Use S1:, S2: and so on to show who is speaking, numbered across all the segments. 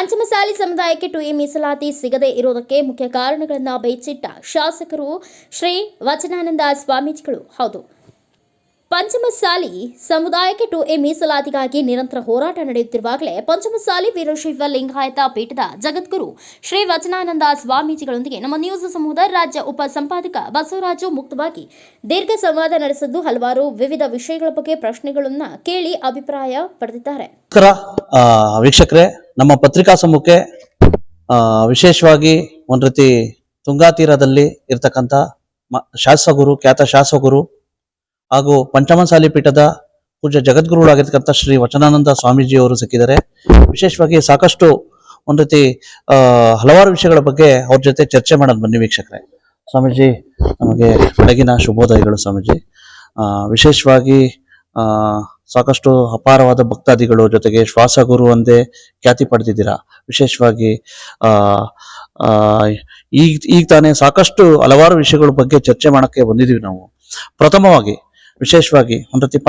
S1: ಪಂಚಮಸಾಲಿ ಸಮುದಾಯಕ್ಕೆ 2A ಮೀಸಲಾತಿ ಸಿಗದೇ ಇರುವುದಕ್ಕೆ ಮುಖ್ಯ ಕಾರಣಗಳನ್ನು ಬೇಚಿಟ್ಟ ಶಾಸಕರು ಶ್ರೀ ವಚನಾನಂದ ಸ್ವಾಮೀಜಿಗಳು. ಹೌದು, ಪಂಚಮಸಾಲಿ ಸಮುದಾಯಕ್ಕೆ 2A ಮೀಸಲಾತಿಗಾಗಿ ನಿರಂತರ ಹೋರಾಟ ನಡೆಯುತ್ತಿರುವಾಗಲೇ ಪಂಚಮಸಾಲಿ ವೀರಶೈವ ಲಿಂಗಾಯತ ಪೀಠದ ಜಗದ್ಗುರು ಶ್ರೀ ವಚನಾನಂದ ಸ್ವಾಮೀಜಿಗಳೊಂದಿಗೆ ನಮ್ಮ ನ್ಯೂಸ್ ಸಮೂಹದ ರಾಜ್ಯ ಉಪ ಸಂಪಾದಕ ಬಸವರಾಜು ಮುಕ್ತವಾಗಿ ದೀರ್ಘ ಸಂವಾದ ನಡೆಸಿದ್ದು ಹಲವಾರು ವಿವಿಧ ವಿಷಯಗಳ ಬಗ್ಗೆ ಪ್ರಶ್ನೆಗಳನ್ನು ಕೇಳಿ ಅಭಿಪ್ರಾಯ ಪಡೆದಿದ್ದಾರೆ.
S2: ವೀಕ್ಷಕರೇ, ನಮ್ಮ ಪತ್ರಿಕಾ ಸಮೂಹಕ್ಕೆ ವಿಶೇಷವಾಗಿ ಒಂದು ರೀತಿ ತುಂಗಾ ತೀರದಲ್ಲಿ ಇರತಕ್ಕಂಥ ಶಾಸಕರು, ಖ್ಯಾತ ಶಾಸಕರು ಹಾಗೂ ಪಂಚಮಸಾಲಿ ಪೀಠದ ಪೂಜ್ಯ ಜಗದ್ಗುರುಗಳಾಗಿರ್ತಕ್ಕಂಥ ಶ್ರೀ ವಚನಾನಂದ ಸ್ವಾಮೀಜಿಯವರು ಸಿಕ್ಕಿದ್ದಾರೆ. ವಿಶೇಷವಾಗಿ ಸಾಕಷ್ಟು ಒಂದು ರೀತಿ ಹಲವಾರು ವಿಷಯಗಳ ಬಗ್ಗೆ ಅವ್ರ ಜೊತೆ ಚರ್ಚೆ ಮಾಡೋದು ಬನ್ನಿ ವೀಕ್ಷಕರೇ. ಸ್ವಾಮೀಜಿ, ನಮಗೆ ಬೆಳಗಿನ ಶುಭೋದಯಗಳು. ಸ್ವಾಮೀಜಿ, ವಿಶೇಷವಾಗಿ ಸಾಕಷ್ಟು ಅಪಾರವಾದ ಭಕ್ತಾದಿಗಳು, ಜೊತೆಗೆ ಶ್ವಾಸಗುರು ಒಂದೇ ಖ್ಯಾತಿ ಪಡೆದಿದ್ದೀರಾ. ವಿಶೇಷವಾಗಿ ಈಗ ತಾನೇ ಸಾಕಷ್ಟು ಹಲವಾರು ವಿಷಯಗಳ ಬಗ್ಗೆ ಚರ್ಚೆ ಮಾಡೋಕ್ಕೆ ಬಂದಿದ್ದೀವಿ ನಾವು. ಪ್ರಥಮವಾಗಿ ವಿಶೇಷವಾಗಿ ಒಂದು ರೀತಿ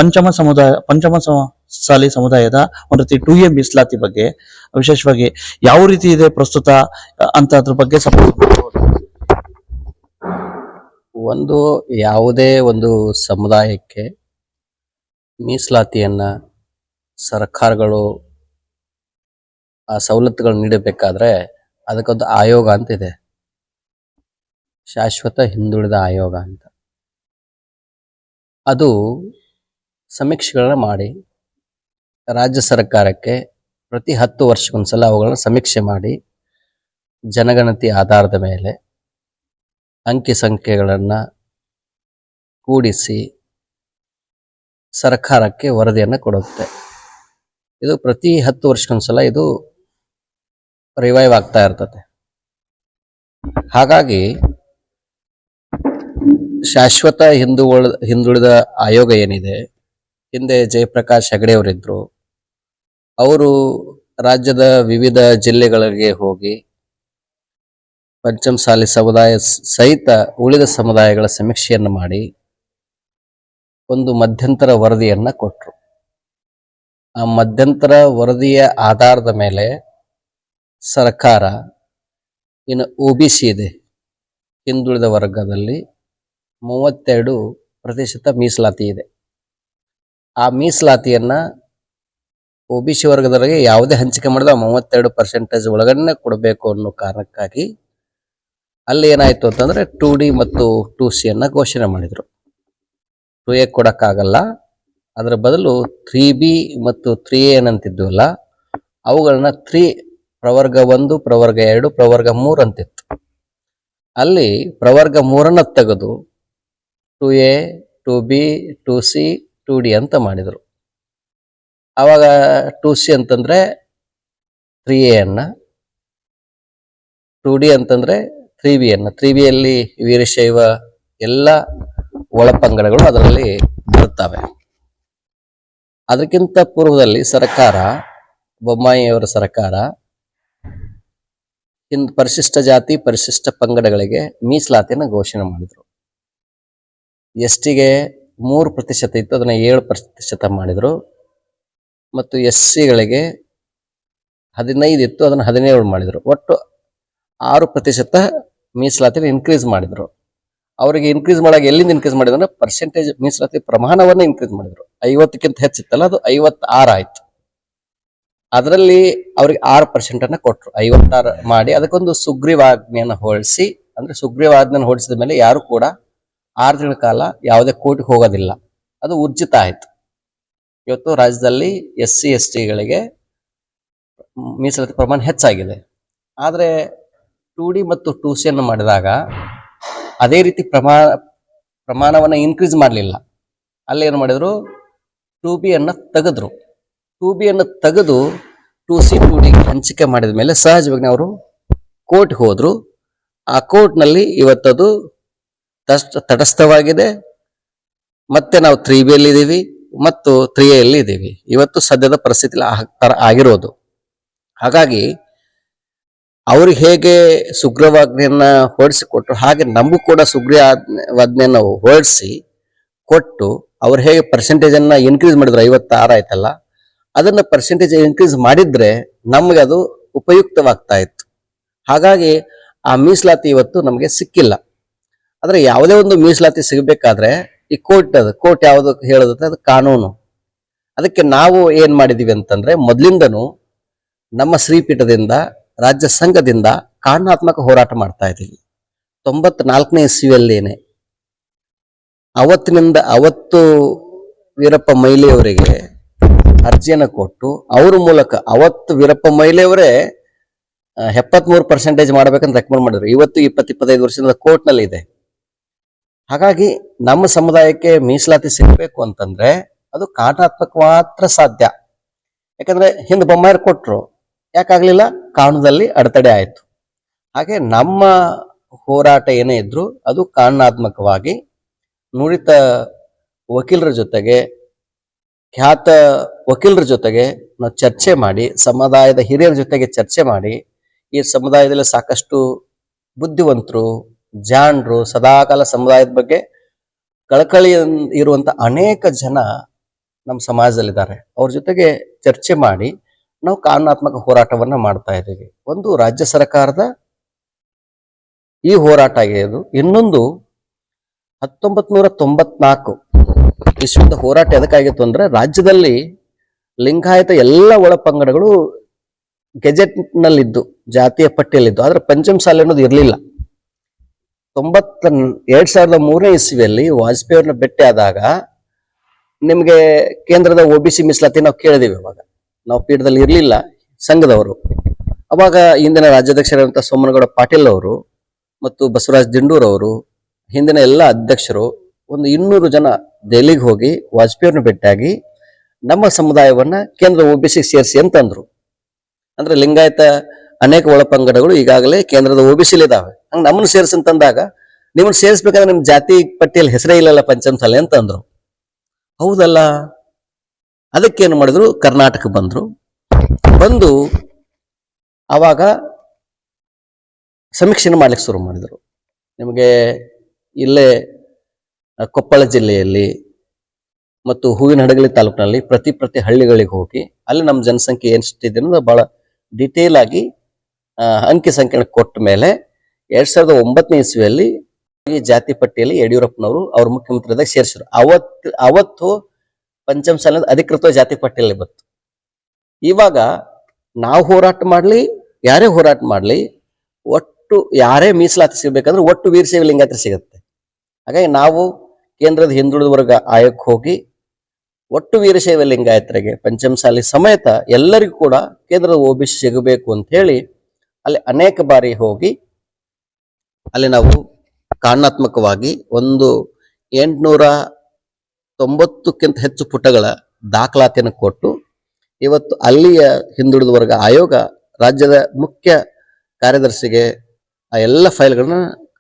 S2: ಪಂಚಮಸಾಲಿ ಸಮುದಾಯದ ಒಂದು ರೀತಿ 2A ಮೀಸಲಾತಿ ಬಗ್ಗೆ ವಿಶೇಷವಾಗಿ ಯಾವ ರೀತಿ ಇದೆ ಪ್ರಸ್ತುತ ಅಂತ ಅದ್ರ ಬಗ್ಗೆ
S3: ಒಂದು ಯಾವುದೇ ಒಂದು ಸಮುದಾಯಕ್ಕೆ ಮೀಸಲಾತಿಯನ್ನ ಸರ್ಕಾರಗಳು ಆ ಸವಲತ್ತುಗಳು ನೀಡಬೇಕಾದ್ರೆ ಅದಕ್ಕೊಂದು ಆಯೋಗ ಅಂತ ಇದೆ, ಶಾಶ್ವತ ಹಿಂದುಳಿದ ಆಯೋಗ ಅಂತ. ಅದು ಸಮೀಕ್ಷೆಗಳನ್ನ ಮಾಡಿ ರಾಜ್ಯ ಸರ್ಕಾರಕ್ಕೆ ಪ್ರತಿ 10 ವರ್ಷಕ್ಕೊಂದ್ಸಲ ಅವುಗಳನ್ನ ಸಮೀಕ್ಷೆ ಮಾಡಿ ಜನಗಣತಿ ಆಧಾರದ ಮೇಲೆ ಅಂಕಿ ಸಂಖ್ಯೆಗಳನ್ನು ಕೂಡಿಸಿ ಸರ್ಕಾರಕ್ಕೆ ವರದಿಯನ್ನು ಕೊಡುತ್ತೆ. ಇದು ಪ್ರತಿ 10 ವರ್ಷಕ್ಕೊಂದ್ಸಲ ಇದು ರಿವೈವ್ ಆಗ್ತಾ ಇರ್ತದೆ. ಹಾಗಾಗಿ ಶಾಶ್ವತ ಹಿಂದುಳಿದ ಆಯೋಗ ಏನಿದೆ, ಹಿಂದೆ ಜಯಪ್ರಕಾಶ್ ಹೆಗಡೆ ಅವರಿದ್ರು. ಅವರು ರಾಜ್ಯದ ವಿವಿಧ ಜಿಲ್ಲೆಗಳಿಗೆ ಹೋಗಿ ಪಂಚಮಸಾಲಿ ಸಮುದಾಯ ಸಹಿತ ಉಳಿದ ಸಮುದಾಯಗಳ ಸಮೀಕ್ಷೆಯನ್ನು ಮಾಡಿ ಒಂದು ಮಧ್ಯಂತರ ವರದಿಯನ್ನ ಕೊಟ್ಟರು. ಆ ಮಧ್ಯಂತರ ವರದಿಯ ಆಧಾರದ ಮೇಲೆ ಸರ್ಕಾರ ಇನ್ನು OBC ಇದೆ, ಹಿಂದುಳಿದ ವರ್ಗದಲ್ಲಿ 32% ಮೀಸಲಾತಿ ಇದೆ. ಆ ಮೀಸಲಾತಿಯನ್ನ OBC ವರ್ಗದವರಿಗೆ ಯಾವುದೇ ಹಂಚಿಕೆ ಮಾಡಿದ 32% ಒಳಗಡೆ ಕೊಡಬೇಕು ಅನ್ನೋ ಕಾರಣಕ್ಕಾಗಿ ಅಲ್ಲಿ ಏನಾಯ್ತು ಅಂತಂದ್ರೆ 2D ಮತ್ತು 2C ಅನ್ನ ಘೋಷಣೆ ಮಾಡಿದ್ರು. 2A ಕೊಡಕ್ಕಾಗಲ್ಲ, ಅದರ ಬದಲು 3B ಮತ್ತು 3A ಏನಂತಿದ್ವಲ್ಲ ಅವುಗಳನ್ನ ಪ್ರವರ್ಗ 1, ಪ್ರವರ್ಗ 2, ಪ್ರವರ್ಗ 3 ಅಂತಿತ್ತು. ಅಲ್ಲಿ ಪ್ರವರ್ಗ 3 ತೆಗೆದು 2A, 2B, 2C, 2D ಅಂತ ಮಾಡಿದರು. ಆವಾಗ 2C ಅಂತಂದ್ರೆ 3A ಅನ್ನ, 2D ಅಂತಂದ್ರೆ 3B ಅನ್ನ. 3Bಯಲ್ಲಿ ವೀರಶೈವ ಎಲ್ಲ ಒಳಪಂಗಡಗಳು ಅದರಲ್ಲಿ ಬರುತ್ತವೆ. ಅದಕ್ಕಿಂತ ಪೂರ್ವದಲ್ಲಿ ಸರ್ಕಾರ, ಬೊಮ್ಮಾಯಿಯವರ ಸರ್ಕಾರ ಪರಿಶಿಷ್ಟ ಜಾತಿ, ಪರಿಶಿಷ್ಟ ಪಂಗಡಗಳಿಗೆ ಮೀಸಲಾತಿಯನ್ನು ಘೋಷಣೆ ಮಾಡಿದರು. STಗೆ 3% ಇತ್ತು, ಅದನ್ನ 7% ಮಾಡಿದ್ರು. ಮತ್ತು SCಗಳಿಗೆ 15 ಇತ್ತು, ಅದನ್ನ 17 ಮಾಡಿದ್ರು. ಒಟ್ಟು 6% ಮೀಸಲಾತಿನ ಇನ್ಕ್ರೀಸ್ ಮಾಡಿದ್ರು. ಅವರಿಗೆ ಇನ್ಕ್ರೀಸ್ ಮಾಡಾಗ ಎಲ್ಲಿಂದ ಇನ್ಕ್ರೀಸ್ ಮಾಡಿದ್ರು ಅಂದ್ರೆ ಪರ್ಸೆಂಟೇಜ್ ಮೀಸಲಾತಿ ಪ್ರಮಾಣವನ್ನ ಇನ್ಕ್ರೀಸ್ ಮಾಡಿದ್ರು. 50ಕ್ಕಿಂತ ಹೆಚ್ಚಿತ್ತಲ್ಲ, ಅದು 56 ಆಯ್ತು. ಅದರಲ್ಲಿ ಅವ್ರಿಗೆ 6% ಅನ್ನ ಕೊಟ್ರು. 56 ಮಾಡಿ ಅದಕ್ಕೊಂದು ಸುಗ್ರೀವಾಜ್ಞೆಯನ್ನು ಹೊರಡಿಸಿ, ಅಂದ್ರೆ ಸುಗ್ರೀವಾಜ್ಞೆಯನ್ನು ಹೊರಡಿಸಿದ ಮೇಲೆ ಯಾರು ಕೂಡ 6 ತಿಂಗಳ ಕಾಲ ಯಾವುದೇ ಕೋರ್ಟ್ಗೆ ಹೋಗೋದಿಲ್ಲ. ಅದು ಊರ್ಜಿತ ಆಯ್ತು. ಇವತ್ತು ರಾಜ್ಯದಲ್ಲಿ SC STಗಳಿಗೆ ಮೀಸಲಾತಿ ಪ್ರಮಾಣ ಹೆಚ್ಚಾಗಿದೆ. ಆದರೆ 2D ಮತ್ತು 2C ಅನ್ನು ಮಾಡಿದಾಗ ಅದೇ ರೀತಿ ಪ್ರಮಾಣವನ್ನು ಇನ್ಕ್ರೀಸ್ ಮಾಡಲಿಲ್ಲ. ಅಲ್ಲಿ ಏನು ಮಾಡಿದ್ರು, 2B ಅನ್ನು ತೆಗೆದ್ರು. 2B ಅನ್ನು ತೆಗೆದು 2C 2D ಹಂಚಿಕೆ ಮಾಡಿದ ಮೇಲೆ ಸಹಜವಾಗಿ ಅವರು ಕೋರ್ಟ್ಗೆ ಹೋದ್ರು. ಆ ಕೋರ್ಟ್ನಲ್ಲಿ ಇವತ್ತದು ತಟಸ್ಥವಾಗಿದೆ. ಮತ್ತೆ ನಾವು 3Bಯಲ್ಲಿ ಇದ್ದೀವಿ ಮತ್ತು 3Aಯಲ್ಲಿ ಇದ್ದೀವಿ. ಇವತ್ತು ಸದ್ಯದ ಪರಿಸ್ಥಿತಿಯಲ್ಲಿ ಆಗಿರೋದು. ಹಾಗಾಗಿ ಅವ್ರಿಗೆ ಹೇಗೆ ಸುಗ್ರೀವಾಜ್ಞೆಯನ್ನ ಹೊರಡಿಸಿಕೊಟ್ರು, ಹಾಗೆ ನಮಗೂ ಕೂಡ ಸುಗ್ರೀವಾಜ್ಞೆಯನ್ನು ಹೊರಡಿಸಿ ಕೊಟ್ಟು ಅವ್ರು ಹೇಗೆ ಪರ್ಸೆಂಟೇಜ್ ಅನ್ನ ಇನ್ಕ್ರೀಸ್ ಮಾಡಿದ್ರು, 56 ಆಯ್ತಲ್ಲ, ಅದನ್ನ ಪರ್ಸೆಂಟೇಜ್ ಇನ್ಕ್ರೀಸ್ ಮಾಡಿದ್ರೆ ನಮ್ಗೆ ಅದು ಉಪಯುಕ್ತವಾಗ್ತಾ ಇತ್ತು. ಹಾಗಾಗಿ ಆ ಮೀಸಲಾತಿ ಇವತ್ತು ನಮಗೆ ಸಿಕ್ಕಿಲ್ಲ. ಆದ್ರೆ ಯಾವುದೇ ಒಂದು ಮೀಸಲಾತಿ ಸಿಗಬೇಕಾದ್ರೆ ಈ ಕೋರ್ಟ್ ಯಾವುದು ಹೇಳೋದಂದ್ರೆ ಅದು ಕಾನೂನು. ಅದಕ್ಕೆ ನಾವು ಏನ್ ಮಾಡಿದೀವಿ ಅಂತಂದ್ರೆ ಮೊದಲಿಂದನೂ ನಮ್ಮ ಶ್ರೀಪೀಠದಿಂದ ರಾಜ್ಯ ಸಂಘದಿಂದ ಕಾನೂನಾತ್ಮಕ ಹೋರಾಟ ಮಾಡ್ತಾ ಇದ್ದೀವಿ. 94ನೇ ಇಸ್ವಿಯಲ್ಲೇನೆ ಅವತ್ತು ವೀರಪ್ಪ ಮೊಯ್ಲಿಯವರಿಗೆ ಅರ್ಜಿಯನ್ನು ಕೊಟ್ಟು ಅವ್ರ ಮೂಲಕ ಅವತ್ತು ವೀರಪ್ಪ ಮೊಯ್ಲಿಯವರೇ 73% ಮಾಡ್ಬೇಕಂತ ರೆಕಮೆಂಡ್ ಮಾಡಿದ್ರು. ಇವತ್ತು 20-25 ವರ್ಷದಿಂದ ಕೋರ್ಟ್ ನಲ್ಲಿ ಇದೆ. ಹಾಗಾಗಿ ನಮ್ಮ ಸಮುದಾಯಕ್ಕೆ ಮೀಸಲಾತಿ ಸಿಗಬೇಕು ಅಂತಂದ್ರೆ ಅದು ಕಾನೂನಾತ್ಮಕ ಮಾತ್ರ ಸಾಧ್ಯ. ಯಾಕಂದ್ರೆ ಹಿಂದೆ ಬೊಮ್ಮಾಯರು ಕೊಟ್ರು, ಯಾಕಾಗ್ಲಿಲ್ಲ? ಕಾನೂನದಲ್ಲಿ ಅಡೆತಡೆ ಆಯ್ತು. ಹಾಗೆ ನಮ್ಮ ಹೋರಾಟ ಏನೇ ಇದ್ರು ಅದು ಕಾನೂನಾತ್ಮಕವಾಗಿ ನುರಿತ ವಕೀಲರ ಜೊತೆಗೆ, ಖ್ಯಾತ ವಕೀಲರ ಜೊತೆಗೆ ನಾವು ಚರ್ಚೆ ಮಾಡಿ, ಸಮುದಾಯದ ಹಿರಿಯರ ಜೊತೆಗೆ ಚರ್ಚೆ ಮಾಡಿ, ಈ ಸಮುದಾಯದಲ್ಲಿ ಸಾಕಷ್ಟು ಬುದ್ಧಿವಂತರು, ಜಾಣರು, ಸದಾಕಾಲ ಸಮುದಾಯದ ಬಗ್ಗೆ ಕಳಕಳಿ ಇರುವಂತ ಅನೇಕ ಜನ ನಮ್ಮ ಸಮಾಜದಲ್ಲಿದ್ದಾರೆ. ಅವ್ರ ಜೊತೆಗೆ ಚರ್ಚೆ ಮಾಡಿ ನಾವು ಕಾನೂನಾತ್ಮಕ ಹೋರಾಟವನ್ನ ಮಾಡ್ತಾ ಇದ್ದೀವಿ. ಒಂದು ರಾಜ್ಯ ಸರ್ಕಾರದ ಈ ಹೋರಾಟ ಆಗಿರೋದು. ಇನ್ನೊಂದು 1994 ಇಸ್ವಿಯಿಂದ ಹೋರಾಟ ಎದಕ್ಕಾಗಿತ್ತು ಅಂದ್ರೆ ರಾಜ್ಯದಲ್ಲಿ ಲಿಂಗಾಯತ ಎಲ್ಲ ಒಳಪಂಗಡಗಳು ಗೆಜೆಟ್ ನಲ್ಲಿದ್ದು, ಜಾತಿಯ ಪಟ್ಟಿಯಲ್ಲಿದ್ದು, ಆದ್ರೆ ಪಂಚಮಸಾಲಿ ಅನ್ನೋದು ಇರಲಿಲ್ಲ. 2003ನೇ ಇಸ್ವಿಯಲ್ಲಿ ವಾಜಪೇಯಿ ಅವ್ರನ್ನ ಭೇಟಿ ಆದಾಗ ನಿಮ್ಗೆ ಕೇಂದ್ರದ OBC ಮೀಸಲಾತಿ ನಾವು ಕೇಳಿದೀವಿ. ಅವಾಗ ನಾವು ಪೀಠದಲ್ಲಿ ಇರ್ಲಿಲ್ಲ, ಸಂಘದವರು. ಅವಾಗ ಹಿಂದಿನ ರಾಜ್ಯಾಧ್ಯಕ್ಷರಾದಂತಹ ಸೋಮನಗೌಡ ಪಾಟೀಲ್ ಅವರು ಮತ್ತು ಬಸವರಾಜ್ ದಿಂಡೂರ್ ಅವರು, ಹಿಂದಿನ ಎಲ್ಲ ಅಧ್ಯಕ್ಷರು ಒಂದು 200 ಜನ ದೆಹಲಿಗೆ ಹೋಗಿ ವಾಜಪೇಯಿ ಅವ್ರನ್ನ ಭೇಟಿಯಾಗಿ ನಮ್ಮ ಸಮುದಾಯವನ್ನ ಕೇಂದ್ರ OBC ಸೇರಿಸಿ ಅಂತಂದ್ರು. ಅಂದ್ರೆ ಲಿಂಗಾಯತ ಅನೇಕ ಒಳಪಂಗಡಗಳು ಈಗಾಗಲೇ ಕೇಂದ್ರದ OBC ಇದಾವೆ, ಹಂಗ ನಮ್ಮನ್ನು ಸೇರಿಸಂತಂದಾಗ ನಿಮ್ಮನ್ನು ಸೇರಿಸ್ಬೇಕಾದ್ರೆ ನಿಮ್ ಜಾತಿ ಪಟ್ಟಿಯಲ್ಲಿ ಹೆಸರೇ ಇಲ್ಲಲ್ಲ ಪಂಚಮಸಾಲಿ ಅಂತ ಅಂದ್ರು. ಹೌದಲ್ಲ, ಅದಕ್ಕೇನು ಮಾಡಿದ್ರು, ಕರ್ನಾಟಕ ಬಂದು ಆವಾಗ ಸಮೀಕ್ಷೆನ ಮಾಡ್ಲಿಕ್ಕೆ ಶುರು ಮಾಡಿದ್ರು. ನಿಮಗೆ ಇಲ್ಲೇ ಕೊಪ್ಪಳ ಜಿಲ್ಲೆಯಲ್ಲಿ ಮತ್ತು ಹೂವಿನಹಡಗಲಿ ತಾಲೂಕಿನಲ್ಲಿ ಪ್ರತಿ ಹಳ್ಳಿಗಳಿಗೆ ಹೋಗಿ ಅಲ್ಲಿ ನಮ್ಮ ಜನಸಂಖ್ಯೆ ಎಷ್ಟಿದೆ ಅನ್ನೋದು ಬಹಳ ಡಿಟೇಲ್ ಆಗಿ ಅಂಕಿ ಸಂಖ್ಯೆ ಕೊಟ್ಟ ಮೇಲೆ 2009ನೇ ಇಸ್ವಿಯಲ್ಲಿ ಈ ಜಾತಿ ಪಟ್ಟಿಯಲ್ಲಿ ಯಡಿಯೂರಪ್ಪನವರು ಅವ್ರ ಮುಖ್ಯಮಂತ್ರಿದಾಗ ಸೇರಿಸಿದ್ರು. ಅವತ್ತು ಪಂಚಮಸಾಲಿ ಅಧಿಕೃತ ಜಾತಿ ಪಟ್ಟಿಯಲ್ಲಿ ಬಂತು. ಇವಾಗ ನಾವು ಹೋರಾಟ ಮಾಡ್ಲಿ, ಯಾರೇ ಹೋರಾಟ ಮಾಡ್ಲಿ, ಒಟ್ಟು ಯಾರೇ ಮೀಸಲಾತಿ ಸಿಗ್ಬೇಕಂದ್ರೆ ಒಟ್ಟು ವೀರಶೈವ ಲಿಂಗಾಯತ ಸಿಗುತ್ತೆ. ಹಾಗಾಗಿ ನಾವು ಕೇಂದ್ರದ ಹಿಂದುಳಿದ ವರ್ಗ ಆಯೋಗಕ್ಕೆ ಹೋಗಿ ಒಟ್ಟು ವೀರಶೈವ ಲಿಂಗಾಯತರಿಗೆ ಪಂಚಮಸಾಲಿ ಸಮೇತ ಎಲ್ಲರಿಗೂ ಕೂಡ ಕೇಂದ್ರದ OBC ಸಿಗಬೇಕು ಅಂತ ಹೇಳಿ ಅಲ್ಲಿ ಅನೇಕ ಬಾರಿ ಹೋಗಿ ಅಲ್ಲಿ ನಾವು ಕಾನೂನಾತ್ಮಕವಾಗಿ ಒಂದು 890ಕ್ಕಿಂತ ಹೆಚ್ಚು ಪುಟಗಳ ದಾಖಲಾತಿಯನ್ನು ಕೊಟ್ಟು ಇವತ್ತು ಅಲ್ಲಿಯ ಹಿಂದುಳಿದ ವರ್ಗ ಆಯೋಗ ರಾಜ್ಯದ ಮುಖ್ಯ ಕಾರ್ಯದರ್ಶಿಗೆ ಆ ಎಲ್ಲ ಫೈಲ್ಗಳನ್ನ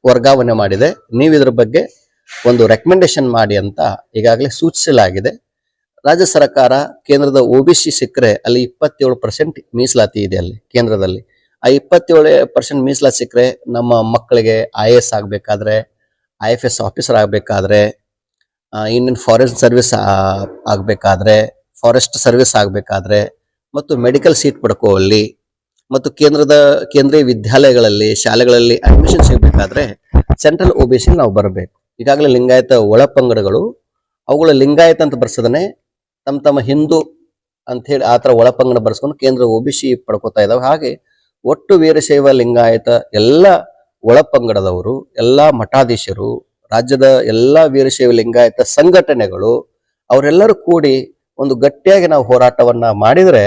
S3: ವರ್ಗಾವಣೆ ಮಾಡಿದೆ. ನೀವು ಇದರ ಬಗ್ಗೆ ಒಂದು ರೆಕಮೆಂಡೇಶನ್ ಮಾಡಿ ಅಂತ ಈಗಾಗಲೇ ಸೂಚಿಸಲಾಗಿದೆ. ರಾಜ್ಯ ಸರ್ಕಾರ ಕೇಂದ್ರದ OBC ಸಿಕ್ಕರೆ ಅಲ್ಲಿ 27% ಮೀಸಲಾತಿ ಇದೆ ಅಲ್ಲಿ ಕೇಂದ್ರದಲ್ಲಿ. ಆ 27% ಮೀಸಲಾತಿ ಸಿಕ್ಕರೆ ನಮ್ಮ ಮಕ್ಕಳಿಗೆ IAS ಆಗ್ಬೇಕಾದ್ರೆ, IFS ಆಫೀಸರ್ ಆಗ್ಬೇಕಾದ್ರೆ, ಇಂಡಿಯನ್ ಫಾರೆಸ್ಟ್ ಸರ್ವಿಸ್ ಆಗ್ಬೇಕಾದ್ರೆ, ಫಾರೆಸ್ಟ್ ಸರ್ವಿಸ್ ಆಗ್ಬೇಕಾದ್ರೆ, ಮತ್ತು ಮೆಡಿಕಲ್ ಸೀಟ್ ಪಡ್ಕೊಳ್ಳಿ, ಮತ್ತು ಕೇಂದ್ರೀಯ ವಿದ್ಯಾಲಯಗಳಲ್ಲಿ, ಶಾಲೆಗಳಲ್ಲಿ ಅಡ್ಮಿಷನ್ ಸಿಗಬೇಕಾದ್ರೆ ಸೆಂಟ್ರಲ್ OBC ನಾವು ಬರಬೇಕು. ಈಗಾಗಲೇ ಲಿಂಗಾಯತ ಒಳಪಂಗಡಗಳು ಅವುಗಳ ಲಿಂಗಾಯತ ಅಂತ ಬರ್ಸದನೆ ತಮ್ಮ ಹಿಂದೂ ಅಂತ ಹೇಳಿ ಆತರ ಒಳಪಂಗಡ ಬರ್ಸ್ಕೊಂಡು ಕೇಂದ್ರ OBC ಪಡ್ಕೋತಾ ಇದಾವೆ. ಹಾಗೆ ಒಟ್ಟು ವೀರಶೈವ ಲಿಂಗಾಯತ ಎಲ್ಲ ಒಳಪಂಗಡದವರು, ಎಲ್ಲಾ ಮಠಾಧೀಶರು, ರಾಜ್ಯದ ಎಲ್ಲಾ ವೀರಶೈವ ಲಿಂಗಾಯತ ಸಂಘಟನೆಗಳು ಅವರೆಲ್ಲರೂ ಕೂಡಿ ಒಂದು ಗಟ್ಟಿಯಾಗಿ ನಾವು ಹೋರಾಟವನ್ನ ಮಾಡಿದ್ರೆ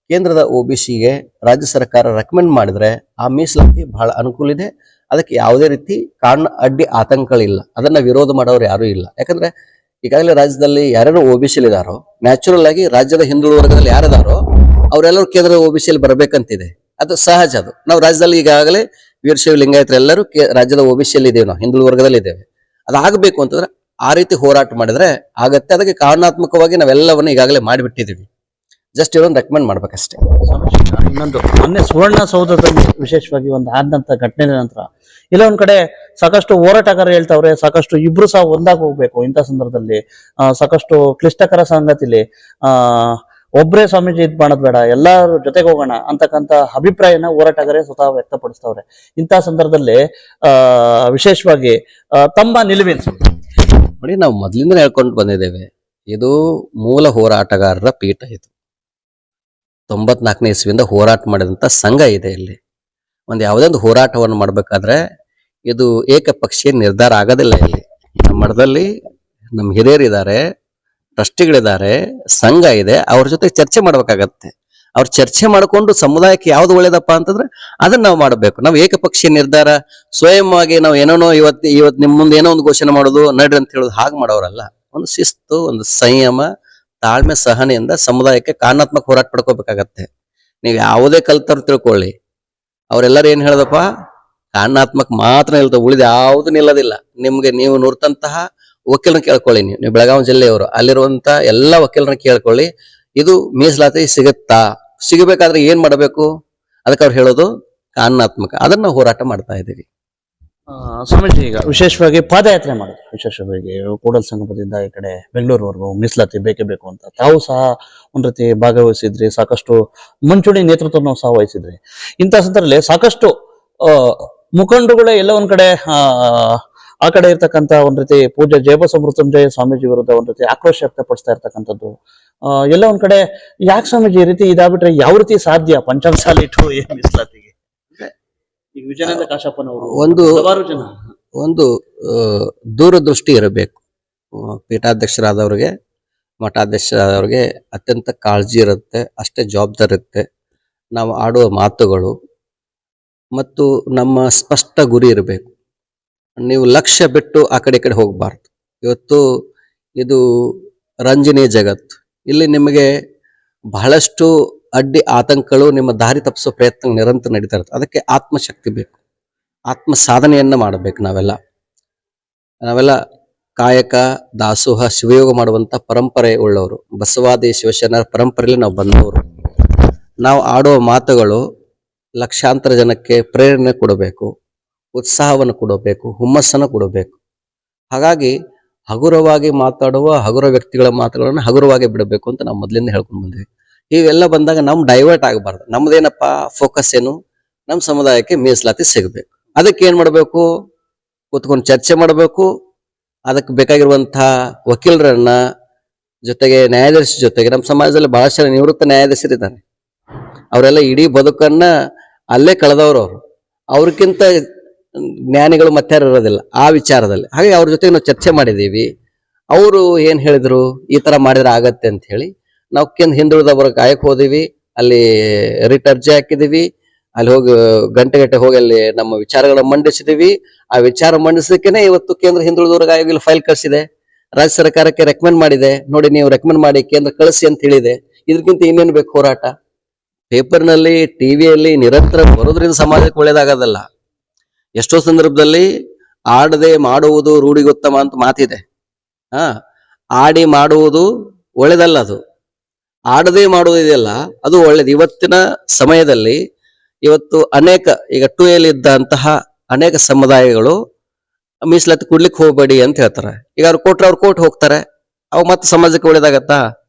S3: ಕೇಂದ್ರದ OBCಗೆ ರಾಜ್ಯ ಸರ್ಕಾರ ರೆಕಮೆಂಡ್ ಮಾಡಿದ್ರೆ ಆ ಮೀಸಲಾತಿ ಬಹಳ ಅನುಕೂಲ ಇದೆ. ಅದಕ್ಕೆ ಯಾವುದೇ ರೀತಿ ಕಾರಣ ಅಡ್ಡಿ ಆತಂಕಗಳಿಲ್ಲ. ಅದನ್ನ ವಿರೋಧ ಮಾಡೋರು ಯಾರು ಇಲ್ಲ. ಯಾಕಂದ್ರೆ ಈಗಾಗಲೇ ರಾಜ್ಯದಲ್ಲಿ ಯಾರ್ಯಾರು OBC ಇದಾರೋ, ನ್ಯಾಚುರಲ್ ಆಗಿ ರಾಜ್ಯದ ಹಿಂದುಳಿದ ವರ್ಗದಲ್ಲಿ ಯಾರಿದಾರೋ ಅವರೆಲ್ಲರೂ ಕೇಂದ್ರದ OBC ಬರ್ಬೇಕಂತಿದೆ. ಅದು ಸಹಜ. ಅದು ನಾವು ರಾಜ್ಯದಲ್ಲಿ ಈಗಾಗಲೇ ವೀರಶೈವ ಲಿಂಗಾಯತರೆಲ್ಲರೂ ರಾಜ್ಯದ OBC ಇದ್ದೇವೆ, ನಾವು ಹಿಂದುಳಿದ ವರ್ಗದಲ್ಲಿ ಇದ್ದೇವೆ. ಅದಾಗಬೇಕು ಅಂತಂದ್ರೆ ಆ ರೀತಿ ಹೋರಾಟ ಮಾಡಿದ್ರೆ ಆಗತ್ತೆ. ಅದಕ್ಕೆ ಕಾರಣಾತ್ಮಕವಾಗಿ ನಾವೆಲ್ಲವನ್ನ ಈಗಾಗಲೇ ಮಾಡಿಬಿಟ್ಟಿದೀವಿ. ಜಸ್ಟ್ ಇವರನ್ನು ರೆಕಮೆಂಡ್ ಮಾಡ್ಬೇಕಷ್ಟೇ.
S2: ಇನ್ನೊಂದು ಮೊನ್ನೆ ಸುವರ್ಣಸೌಧದಲ್ಲಿ ವಿಶೇಷವಾಗಿ ಒಂದು ಆದಂತ ಘಟನೆ ನಂತರ ಇಲ್ಲ ಒಂದ್ ಕಡೆ ಸಾಕಷ್ಟು ಹೋರಾಟಗಾರರು ಹೇಳ್ತಾವ್ರೆ, ಸಾಕಷ್ಟು ಇಬ್ರು ಸಹ ಒಂದಾಗಿ ಹೋಗ್ಬೇಕು ಇಂಥ ಸಂದರ್ಭದಲ್ಲಿ, ಸಾಕಷ್ಟು ಕ್ಲಿಷ್ಟಕರ ಸಂಗತಿಲಿ ಒಬ್ಬರೇ ಸ್ವಾಮೀಜಿ ಇದ್ ಮಾಡೋದ್ ಬೇಡ, ಎಲ್ಲಾರು ಜೊತೆಗೆ ಹೋಗೋಣ ಅಂತಕ್ಕಂತ ಅಭಿಪ್ರಾಯನ ಹೋರಾಟಗಾರರೇ ಸ್ವತಃ ವ್ಯಕ್ತಪಡಿಸ್ತವ್ರೆ. ಇಂತಹ ಸಂದರ್ಭದಲ್ಲಿ ವಿಶೇಷವಾಗಿ ತಮ್ಮ ನಿಲುವೇನು ಸ್ವಾಮಿ?
S3: ನೋಡಿ, ನಾವು ಮೊದಲಿಂದ ಹೇಳ್ಕೊಂಡು ಬಂದಿದ್ದೇವೆ, ಇದು ಮೂಲ ಹೋರಾಟಗಾರರ ಪೀಠ. ಇದು 94ನೇ ಇಸ್ವಿಯಿಂದ ಹೋರಾಟ ಮಾಡಿದಂತ ಸಂಘ ಇದೆ. ಇಲ್ಲಿ ಯಾವುದೇ ಒಂದು ಹೋರಾಟವನ್ನು ಮಾಡ್ಬೇಕಾದ್ರೆ ಇದು ಏಕಪಕ್ಷೀಯ ನಿರ್ಧಾರ ಆಗೋದಿಲ್ಲ. ಇಲ್ಲಿ ನಮ್ಮ ಮಠದಲ್ಲಿ ನಮ್ಮ ಹಿರಿಯರಿದ್ದಾರೆ, ಟ್ರಸ್ಟಿಗಳಿದ್ದಾರೆ, ಸಂಘ ಇದೆ, ಅವ್ರ ಜೊತೆ ಚರ್ಚೆ ಮಾಡ್ಬೇಕಾಗತ್ತೆ. ಅವ್ರು ಚರ್ಚೆ ಮಾಡ್ಕೊಂಡು ಸಮುದಾಯಕ್ಕೆ ಯಾವ್ದು ಒಳ್ಳೇದಪ್ಪ ಅಂತಂದ್ರೆ ಅದನ್ನ ನಾವು ಮಾಡಬೇಕು. ನಾವು ಏಕಪಕ್ಷೀಯ ನಿರ್ಧಾರ ಸ್ವಯಂವಾಗಿ ನಾವು ಏನೇನೋ ಇವತ್ತು ನಿಮ್ ಮುಂದೆ ಏನೋ ಒಂದು ಘೋಷಣೆ ಮಾಡೋದು ನಡ್ರಿ ಅಂತ ಹೇಳೋದು ಹಾಗೆ ಮಾಡೋರಲ್ಲ. ಒಂದು ಶಿಸ್ತು, ಒಂದು ಸಂಯಮ, ತಾಳ್ಮೆ, ಸಹನೆಯಿಂದ ಸಮುದಾಯಕ್ಕೆ ಕಾರಣಾತ್ಮಕ ಹೋರಾಟ ಪಡ್ಕೋಬೇಕಾಗತ್ತೆ. ನೀವು ಯಾವುದೇ ಕಲ್ತವ್ರು ತಿಳ್ಕೊಳ್ಳಿ, ಅವರೆಲ್ಲರೂ ಏನ್ ಹೇಳದಪ್ಪ, ಕಾರಣಾತ್ಮಕ ಮಾತ್ರ ನಿಲ್ತಾವ, ಉಳಿದ ಯಾವ್ದು ನಿಲ್ಲೋದಿಲ್ಲ. ನಿಮ್ಗೆ ನೀವು ನುರ್ತಂತಹ ವಕೀಲರನ್ನ ಕೇಳ್ಕೊಳ್ಳಿ. ನೀವು ಬೆಳಗಾವಿ ಜಿಲ್ಲೆಯವರು, ಅಲ್ಲಿರುವಂತ ಎಲ್ಲಾ ವಕೀಲರನ್ನ ಕೇಳ್ಕೊಳ್ಳಿ, ಇದು ಮೀಸಲಾತಿ ಸಿಗುತ್ತಾ, ಸಿಗಬೇಕಾದ್ರೆ ಏನ್ ಮಾಡಬೇಕು, ಅದಕ್ಕೆ ಅವ್ರು ಹೇಳೋದು ಕಾರಣಾತ್ಮಕ. ಅದನ್ನ ಹೋರಾಟ ಮಾಡ್ತಾ ಇದ್ದೀವಿ.
S2: ಸ್ವಾಮೀಜಿ, ಈಗ ವಿಶೇಷವಾಗಿ ಪಾದಯಾತ್ರೆ ಮಾಡೋದು, ವಿಶೇಷವಾಗಿ ಕೂಡಲ ಸಂಗಮದಿಂದ ಈ ಕಡೆ ಬೆಂಗಳೂರುವರೆಗೂ ಮೀಸಲಾತಿ ಬೇಕೇ ಬೇಕು ಅಂತ ತಾವು ಸಹ ಒಂದ್ ರೀತಿ ಭಾಗವಹಿಸಿದ್ರಿ, ಸಾಕಷ್ಟು ಮುಂಚೂಣಿ ನೇತೃತ್ವವನ್ನು ಸಹ ವಹಿಸಿದ್ರಿ. ಇಂತಹ ಸಂದರ್ಭದಲ್ಲಿ ಸಾಕಷ್ಟು ಮುಖಂಡರುಗಳೇ ಎಲ್ಲ ಒಂದ್ ಕಡೆ ಆ ಕಡೆ ಇರ್ತಕ್ಕಂತ ಒಂದ್ ರೀತಿ ಪೂಜ್ಯ ಜಯಬಸವ ಮೃತ್ಯುಂಜಯ ಸ್ವಾಮೀಜಿ ವಿರುದ್ಧ ಒಂದ್ ರೀತಿ ಆಕ್ರೋಶ ವ್ಯಕ್ತಪಡಿಸ್ತಾ ಇರ್ತಕ್ಕಂಥದ್ದು. ಎಲ್ಲ ಒಂದ್ ಕಡೆ ಯಾಕೆ ಸ್ವಾಮೀಜಿ ಈ ರೀತಿ ಇದಾಗ್ಬಿಟ್ರೆ ಯಾವ ರೀತಿ ಸಾಧ್ಯ ಪಂಚಮಸಾಲಿ ಟು ಮೀಸಲಾತಿಗೆ? ಈಗ ವಿಜಯಾನಂದ ಕಾಶಪ್ಪನವರು
S3: ಒಂದು ದೂರದೃಷ್ಟಿ ಇರಬೇಕು. ಪೀಠಾಧ್ಯಕ್ಷರಾದವ್ರಿಗೆ, ಮಠಾಧ್ಯಕ್ಷರಾದವ್ರಿಗೆ ಅತ್ಯಂತ ಕಾಳಜಿ ಇರುತ್ತೆ, ಅಷ್ಟೇ ಜವಾಬ್ದಾರಿ ಇರುತ್ತೆ. ನಾವು ಆಡುವ ಮಾತುಗಳು ಮತ್ತು ನಮ್ಮ ಸ್ಪಷ್ಟ ಗುರಿ ಇರಬೇಕು. ನೀವು ಲಕ್ಷ್ಯ ಬಿಟ್ಟು ಆ ಕಡೆ ಈ ಕಡೆ ಹೋಗಬಾರ್ದು. ಇವತ್ತು ಇದು ರಂಜನೀಯ ಜಗತ್ತು. ಇಲ್ಲಿ ನಿಮಗೆ ಬಹಳಷ್ಟು ಅಡ್ಡಿ ಆತಂಕಗಳು ನಿಮ್ಮ ದಾರಿ ತಪ್ಪಿಸೋ ಪ್ರಯತ್ನ ನಿರಂತರ ನಡೀತಾ ಇರುತ್ತೆ. ಅದಕ್ಕೆ ಆತ್ಮಶಕ್ತಿ ಬೇಕು, ಆತ್ಮ ಸಾಧನೆಯನ್ನ ಮಾಡಬೇಕು. ನಾವೆಲ್ಲ ಕಾಯಕ, ದಾಸೋಹ, ಶಿವಯೋಗ ಮಾಡುವಂತ ಪರಂಪರೆ ಉಳ್ಳವರು, ಬಸವಾದಿ ಶಿವಶರಣರ ಪರಂಪರೆಯಲ್ಲಿ ನಾವು ಬಂದವರು. ನಾವು ಆಡುವ ಮಾತುಗಳು ಲಕ್ಷಾಂತರ ಜನಕ್ಕೆ ಪ್ರೇರಣೆ ಕೊಡಬೇಕು, ಉತ್ಸಾಹವನ್ನು ಕೊಡಬೇಕು, ಹುಮ್ಮಸ್ಸನ್ನು ಕೊಡಬೇಕು. ಹಾಗಾಗಿ ಹಗುರವಾಗಿ ಮಾತಾಡುವ ಹಗುರ ವ್ಯಕ್ತಿಗಳ ಮಾತುಗಳನ್ನು ಹಗುರವಾಗಿ ಬಿಡಬೇಕು ಅಂತ ನಾವು ಮೊದಲಿಂದ ಹೇಳ್ಕೊಂಡು ಬಂದ್ವಿ. ಇವೆಲ್ಲ ಬಂದಾಗ ನಮ್ ಡೈವರ್ಟ್ ಆಗಬಾರ್ದು. ನಮ್ದೇನಪ್ಪ ಫೋಕಸ್ ಏನು, ನಮ್ಮ ಸಮುದಾಯಕ್ಕೆ ಮೀಸಲಾತಿ ಸಿಗಬೇಕು. ಅದಕ್ಕೆ ಏನ್ ಮಾಡ್ಬೇಕು, ಕೂತ್ಕೊಂಡು ಚರ್ಚೆ ಮಾಡಬೇಕು. ಅದಕ್ಕೆ ಬೇಕಾಗಿರುವಂತಹ ವಕೀಲರನ್ನ ಜೊತೆಗೆ ನ್ಯಾಯಾಧೀಶ ಜೊತೆಗೆ, ನಮ್ಮ ಸಮಾಜದಲ್ಲಿ ಬಹಳಷ್ಟು ಜನ ನಿವೃತ್ತ ನ್ಯಾಯಾಧೀಶರಿದ್ದಾರೆ. ಅವರೆಲ್ಲ ಇಡೀ ಬದುಕನ್ನ ಅಲ್ಲೇ ಕಳೆದವರು. ಅವ್ರಿಗಿಂತ ಜ್ಞಾನಿಗಳು ಮತ್ತಾರು ಇರೋದಿಲ್ಲ ಆ ವಿಚಾರದಲ್ಲಿ. ಹಾಗೆ ಅವ್ರ ಜೊತೆಗೆ ನಾವು ಚರ್ಚೆ ಮಾಡಿದೀವಿ. ಅವರು ಏನ್ ಹೇಳಿದ್ರು, ಈ ತರ ಮಾಡಿದ್ರೆ ಆಗತ್ತೆ ಅಂತ ಹೇಳಿ ನಾವು ಹಿಂದುಳಿದ ವರ್ಗ ಕಾಯಕ್ ಹೋದಿವಿ. ಅಲ್ಲಿ ರಿಟ್ ಅರ್ಜಿ ಹಾಕಿದೀವಿ. ಅಲ್ಲಿ ಹೋಗಿ ಗಂಟೆ ಹೋಗಿ ಅಲ್ಲಿ ನಮ್ಮ ವಿಚಾರಗಳನ್ನ ಮಂಡಿಸಿದೀವಿ. ಆ ವಿಚಾರ ಮಂಡಿಸಲಿಕ್ಕೆ ಇವತ್ತು ಕೇಂದ್ರ ಹಿಂದುಳಿದ ವರ್ಗ ಆಯೋಗ ಇಲ್ಲಿ ಫೈಲ್ ಕಳಿಸಿದೆ, ರಾಜ್ಯ ಸರ್ಕಾರಕ್ಕೆ ರೆಕಮೆಂಡ್ ಮಾಡಿದೆ. ನೋಡಿ, ನೀವು ರೆಕಮೆಂಡ್ ಮಾಡಿ ಕೇಂದ್ರ ಕಳಿಸಿ ಅಂತ ಹೇಳಿದೆ. ಇದಕ್ಕಿಂತ ಇನ್ನೇನು ಬೇಕು ಹೋರಾಟ? ಪೇಪರ್ನಲ್ಲಿ, ಟಿವಿಯಲ್ಲಿ ನಿರಂತರ ಬರೋದ್ರಿಂದ ಸಮಾಜಕ್ಕೆ ಒಳ್ಳೇದಾಗೋದಲ್ಲ. ಎಷ್ಟೋ ಸಂದರ್ಭದಲ್ಲಿ ಆಡದೆ ಮಾಡುವುದು ರೂಢಿಗೊತ್ತಮ ಅಂತ ಮಾತಿದೆ. ಆಡಿ ಮಾಡುವುದು ಒಳ್ಳೇದಲ್ಲ, ಅದು ಆಡದೆ ಮಾಡುವುದಿದೆಯಲ್ಲ ಅದು ಒಳ್ಳೇದು. ಇವತ್ತಿನ ಸಮಯದಲ್ಲಿ ಇವತ್ತು ಅನೇಕ ಈಗ 2A ಇದ್ದಂತಹ ಅನೇಕ ಸಮುದಾಯಗಳು ಮೀಸಲಾತಿ ಕೊಡ್ಲಿಕ್ಕೆ ಹೋಗ್ಬೇಡಿ ಅಂತ ಹೇಳ್ತಾರೆ. ಈಗ ಅವ್ರು ಕೊಟ್ರೆ ಅವ್ರು ಕೋರ್ಟ್ ಹೋಗ್ತಾರೆ, ಅವ್ ಮತ್ತೆ ಸಮಾಜಕ್ಕೆ ಒಳ್ಳೇದಾಗತ್ತಾ?